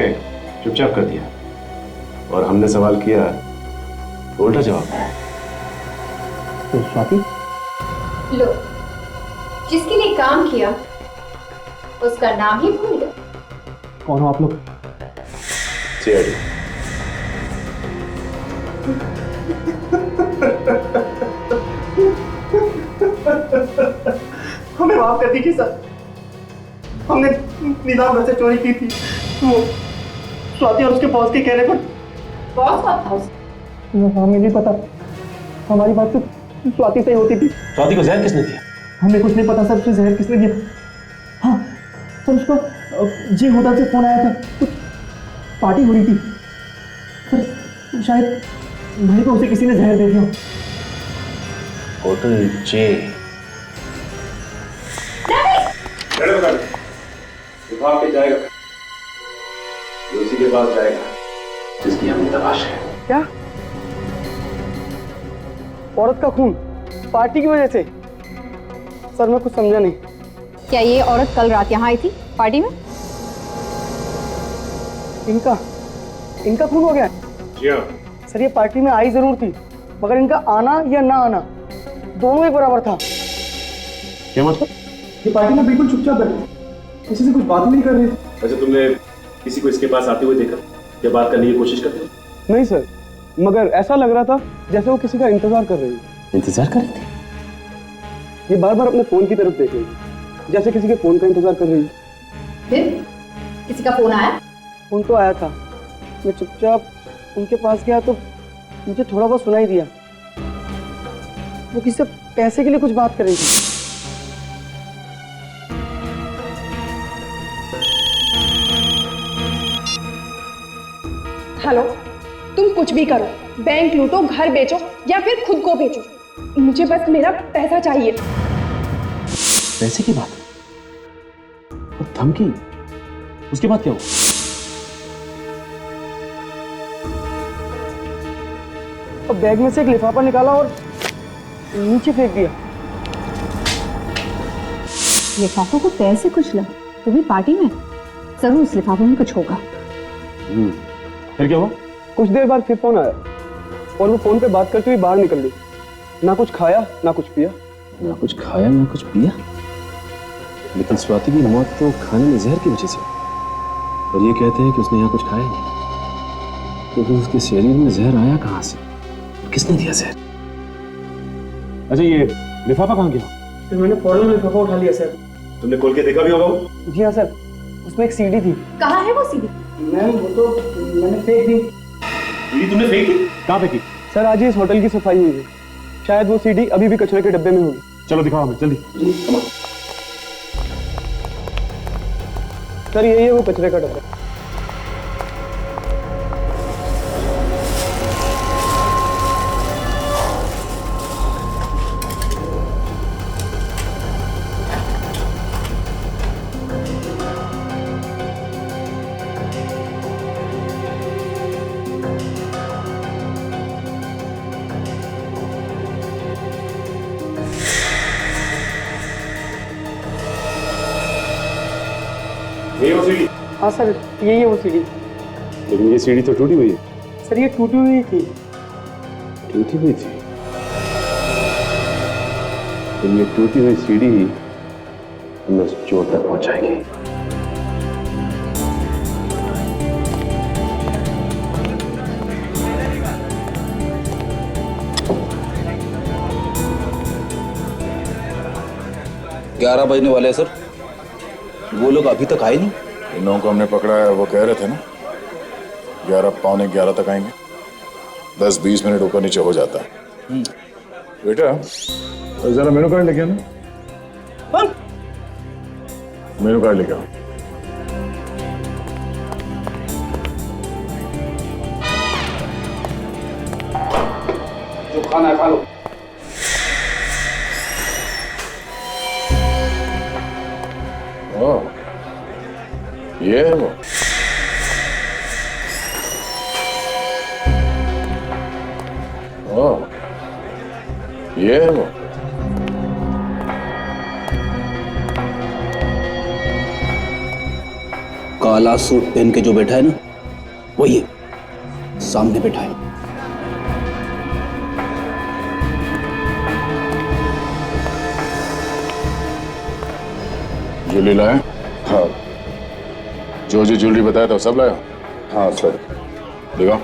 चुपचाप कर दिया, और हमने सवाल किया तो उल्टा जवाब है। तो स्वाति, लो, जिसके लिए काम किया उसका नाम ही भूल गए। कौन हो आप लोग? सीआईडी। हमें माफ कर दीजिए सर, हमने नीलाम घर से चोरी की थी। वो स्वाति और उसके बॉस के कहने पर। बॉस कौन था उसका? हमें नहीं पता, हमारी बात तो स्वाति से ही होती थी। स्वाति को जहर किसने दिया? हमें कुछ नहीं पता सर, उसे जहर किसने दिया। हाँ सर, उसको जी होटल से फोन आया था, कुछ पार्टी हो रही थी सर, शायद भाई को उसे किसी ने जहर दे दिया। होटल जे। विभाग पे जाएगा, उसी के पास जाएगा जिसकी हमें तलाश है। क्या? औरत का खून पार्टी की वजह से? सर मैं कुछ समझा नहीं। क्या ये औरत कल रात यहाँ आई थी पार्टी में? इनका खून हो गया? जी हाँ सर, ये पार्टी में आई जरूर थी, मगर इनका आना या ना आना दोनों एक बराबर था। क्या मतलब? ये पार्टी में बिल्कुल चुपचाप बैठे, किसी से कुछ बात नहीं कर रहे थे। अच्छा, तुमने किसी को इसके पास आते हुए देखा या बात करने की कोशिश करते? नहीं सर, मगर ऐसा लग रहा था जैसे वो किसी का इंतजार कर रही है। इंतजार कर रही थी? ये बार बार अपने फोन की तरफ देख रही है, जैसे किसी के फोन का इंतजार कर रही है। फिर किसी का फोन आया? फोन तो आया था, मैं चुपचाप उनके पास गया तो मुझे थोड़ा बहुत सुनाई दिया। वो किसी से पैसे के लिए कुछ बात कर रही थी। हेलो, तुम कुछ भी करो, बैंक लूटो, घर बेचो या फिर खुद को बेचो, मुझे बस मेरा पैसा चाहिए। पैसे की बात और धमकी, उसके बाद क्या हुआ? और बैग में से एक लिफाफा निकाला और नीचे फेंक दिया। लिफाफों को पैर से कुचला, तो भी पार्टी में? जरूर उस लिफाफे में कुछ होगा। फिर क्या हुआ? कुछ देर बाद फिर फोन आया और वो फोन पे बात करते हुए बाहर निकल गई। ना कुछ खाया ना कुछ पिया। ना कुछ खाया ना कुछ पिया? लेकिन स्वाति की मौत तो खाने में जहर की वजह से, और ये कहते हैं कि उसने यहाँ कुछ खाया नहीं। तो फिर उसके शरीर में जहर आया कहाँ से? किसने दिया जहर? अच्छा, ये लिफाफा कहाँ गया? फिर मैंने फौरन लिफाफा उठा लिया सर। तुमने खोल के देखा भी होगा? जी हाँ सर, उसमें एक सीडी थी। कहाँ है वो सीडी? मैम वो तो मैंने फेंक दी। सीडी तुमने फेंक दी? कहाँ फेंकी? सर आज ही इस होटल की सफाई हुई है, शायद वो सीडी अभी भी कचरे के डब्बे में होगी। चलो दिखाओ हमें जल्दी। सर यही है वो कचरे का डब्बा। हाँ सर, यही है वो सीढ़ी। लेकिन ये सीढ़ी तो टूटी हुई है। सर ये टूटी हुई थी। टूटी हुई थी? तो ये टूटी हुई सीढ़ी ही हमें उस चोर तक पहुंचाएगी। ग्यारह बजने वाले हैं सर, वो लोग अभी तक आए नहीं। इन लोगों को हमने पकड़ा है, वो कह रहे थे ना 11 पौने 11 तक आएंगे। 10-20 मिनट ऊपर नीचे हो जाता है। बेटा जरा मेनू कार्ड लेके आना। मेनू कार्ड लेके आओ। जो खाना है खा लो। ये है वो। ये है वो। काला सूट पहन के जो बैठा है ना, वही है, सामने बैठा है। ज्वेलरी लाए? हाँ। जो ज्वेलरी बताया था सब लाया? हाँ सर। दिखाओ।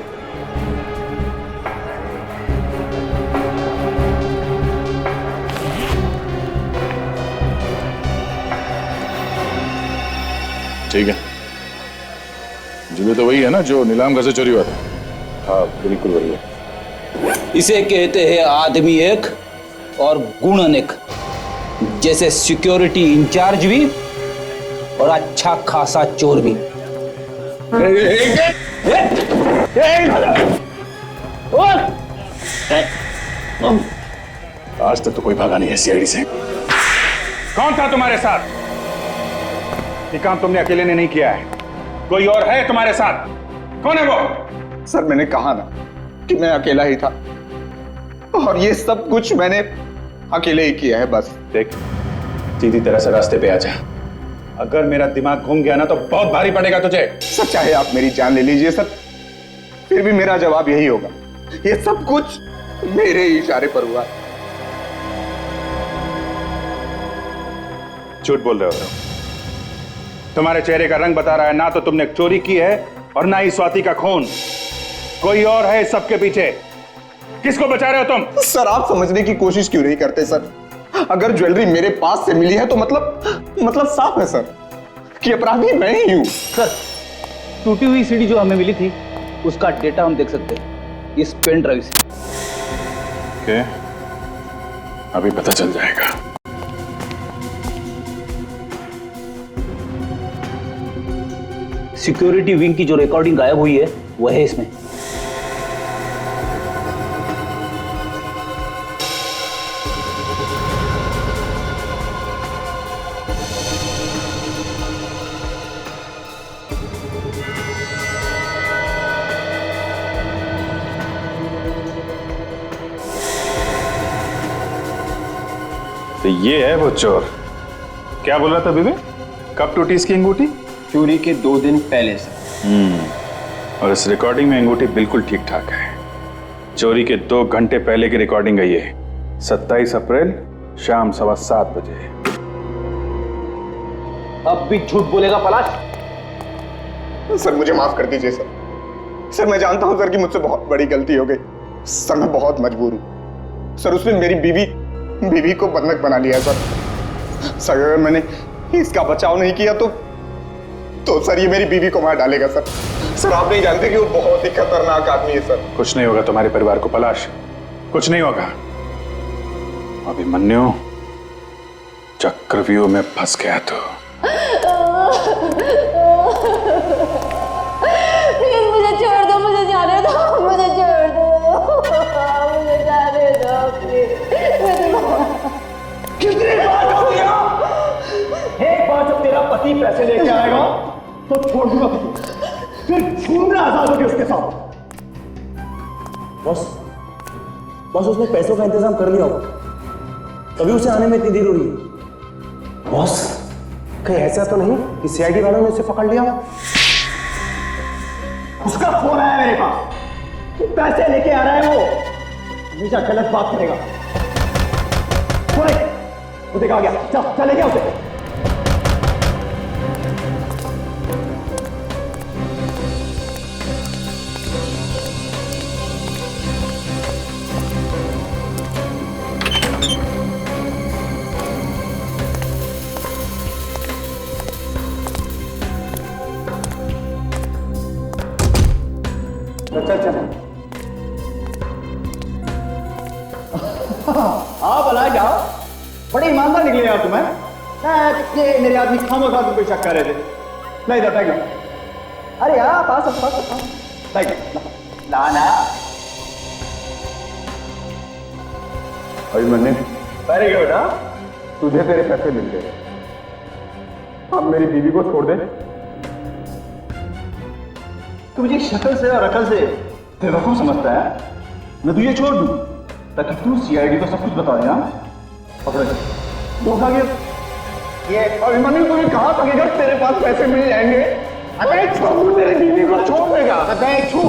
ठीक है। ज्वेलरी तो वही है ना जो नीलाम घर से चोरी हुआ था? हाँ बिल्कुल वही है। इसे कहते हैं आदमी एक और गुण अनेक। जैसे सिक्योरिटी इंचार्ज भी और अच्छा खासा चोर भी। आज तक तो कोई भागा नहीं है सीआईडी से। कौन था तुम्हारे साथ? ये काम तुमने अकेले ने नहीं किया है, कोई और है तुम्हारे साथ? कौन है वो? सर मैंने कहा ना कि मैं अकेला ही था, और ये सब कुछ मैंने अकेले ही किया है बस। देख, सीधी तरह से रास्ते पे आ जा। अगर मेरा दिमाग घूम गया ना तो बहुत भारी पड़ेगा तुझे। सर चाहे आप मेरी जान ले लीजिए सर, फिर भी मेरा जवाब यही होगा, ये सब कुछ मेरे ही इशारे पर हुआ। झूठ बोल रहे हो। तुम्हारे चेहरे का रंग बता रहा है, ना तो तुमने चोरी की है और ना ही स्वाति का खून। कोई और है सबके पीछे। किसको बचा रहे हो तुम? सर आप समझने की कोशिश क्यों नहीं करते सर? अगर ज्वेलरी मेरे पास से मिली है तो मतलब साफ है सर कि अपराधी मैं ही हूं। सर टूटी हुई सीढ़ी जो हमें मिली थी उसका डेटा हम देख सकते हैं इस पेन ड्राइव से। ओके, अभी पता चल जाएगा। सिक्योरिटी विंग की जो रिकॉर्डिंग गायब हुई है वो है इसमें। तो ये है वो चोर। क्या बोल रहा था बीबी? कब टूटी इसकी अंगूठी? चोरी के 2 दिन पहले सर। और इस रिकॉर्डिंग में अंगूठी बिल्कुल ठीक ठाक है। चोरी के 2 घंटे पहले की रिकॉर्डिंग है ये। 27 अप्रैल शाम 7:15 बजे। अब भी झूठ बोलेगा पलाश? सर मुझे माफ कर दीजिए सर। सर मैं जानता हूं सर कि मुझसे बहुत बड़ी गलती हो गई। सर मैं बहुत मजबूर हूं सर। उसने मेरी बीवी को बंधक बना लिया है सर। सर अगर मैंने इसका बचाव नहीं किया तो सर ये मेरी बीवी को मार डालेगा सर। सर आप नहीं जानते कि वो बहुत ही खतरनाक आदमी है सर। कुछ नहीं होगा तुम्हारे परिवार को पलाश, कुछ नहीं होगा। अभिमन्यु चक्रव्यूह में फंस गया तो प्लीज मुझे छोड़ दो, मुझे जाने दो, मुझे छोड़ दो, मुझे जाने दो प्लीज। कितनी बात हो गया? एक बार जब तेरा पति पैसे लेके आएगा तो छोड़ दूंगा तुझे, फिर घूमना आजाद होगी उसके साथ। बॉस उसने पैसों का इंतजाम कर लिया होगा, तभी उसे आने में इतनी देर हो रही है। बॉस कहीं ऐसा तो नहीं कि सीआईडी वालों ने उसे पकड़ लिया? उसका फोन आया मेरे पास, पैसे लेके आ रहा है वो, हमेशा गलत बात करेगा। वो देखा गया, चल ले गया उसे। अच्छा हाँ भला जाओ, बड़े ईमानदार निकले यार तुम्हें। ये मेरे आदमी खामोखा तुम पे शक कर रहे थे। नहीं था टाइगर, अरे यार पास टाइगर ना ना। Abhimanyu, very good. हाँ तुझे तेरे पैसे मिल गए, अब मेरी बीवी को छोड़ दे। तू मुझे शक्ल से और अकल से बेवकूफ समझता है। मैं तुझे छोड़ दूं ताकि तू सीआईडी को सब कुछ बता देना। पकड़ धोखा ये अभिमन्यु, तुझे कहा था कि अगर तेरे पास पैसे मिल जाएंगे अबे छोड़ मेरी बीवी को छोड़ देगा। अबे छोड़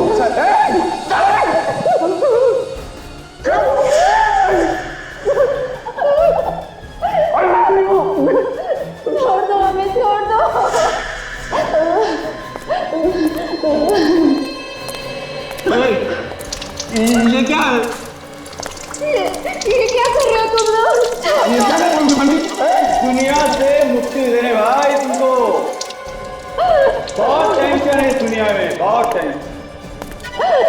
छोड़ दो हमें, छोड़ दो। ये क्या है? ये क्या कर रहे हो तुम लोग? दुनिया से मुक्ति देने भाई तुमको। बहुत टेंशन है इस दुनिया में, बहुत टेंशन।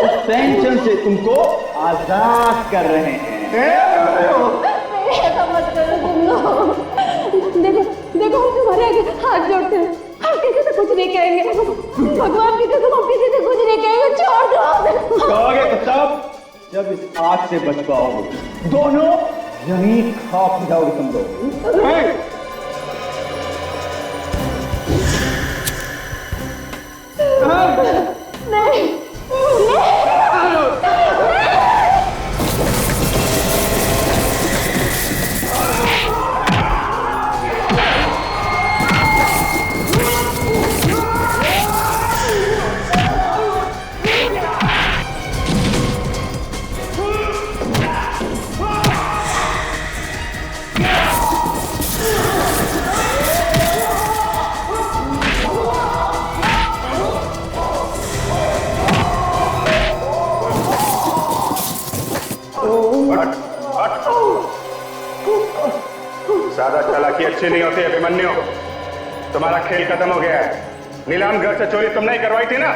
उस टेंशन से तुमको आजाद कर रहे हैं। ऐसा मत करो तुम लोग। देखो देखो, हम तुम्हारे आगे हाथ जोड़ते हैं, हम किसी से कुछ नहीं कहेंगे। भगवान की कसम, हम किसी से कुछ नहीं कहेंगे। छोड़ दो। कहोगे तो तब जब इस आग से बच पाओगे। दोनों यहीं खाक हो जाओगे तुम लोग। नहीं ज्यादा चालाकी अच्छी नहीं होती अभिमन्यु, तुम्हारा खेल खत्म हो गया है। नीलाम घर से चोरी तुमने ही करवाई थी ना?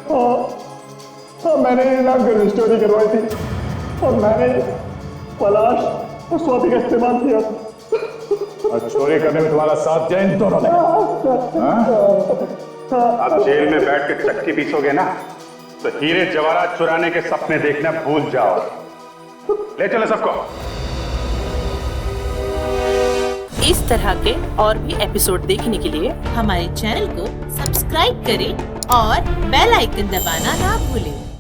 हाँ, मैंने नीलाम घर से चोरी करवाई थी और मैंने पलाश और स्वाति का इस्तेमाल किया था। और चोरी करने में तुम्हारा साथ दिया इन दोनों ने। अब जेल में बैठ के चक्की पीसोगे ना तो हीरे जवाहरात चुराने के सपने देखना भूल जाओ। ले चलो सबको। इस तरह के और भी एपिसोड देखने के लिए हमारे चैनल को सब्सक्राइब करें और बेल आइकन दबाना ना भूलें।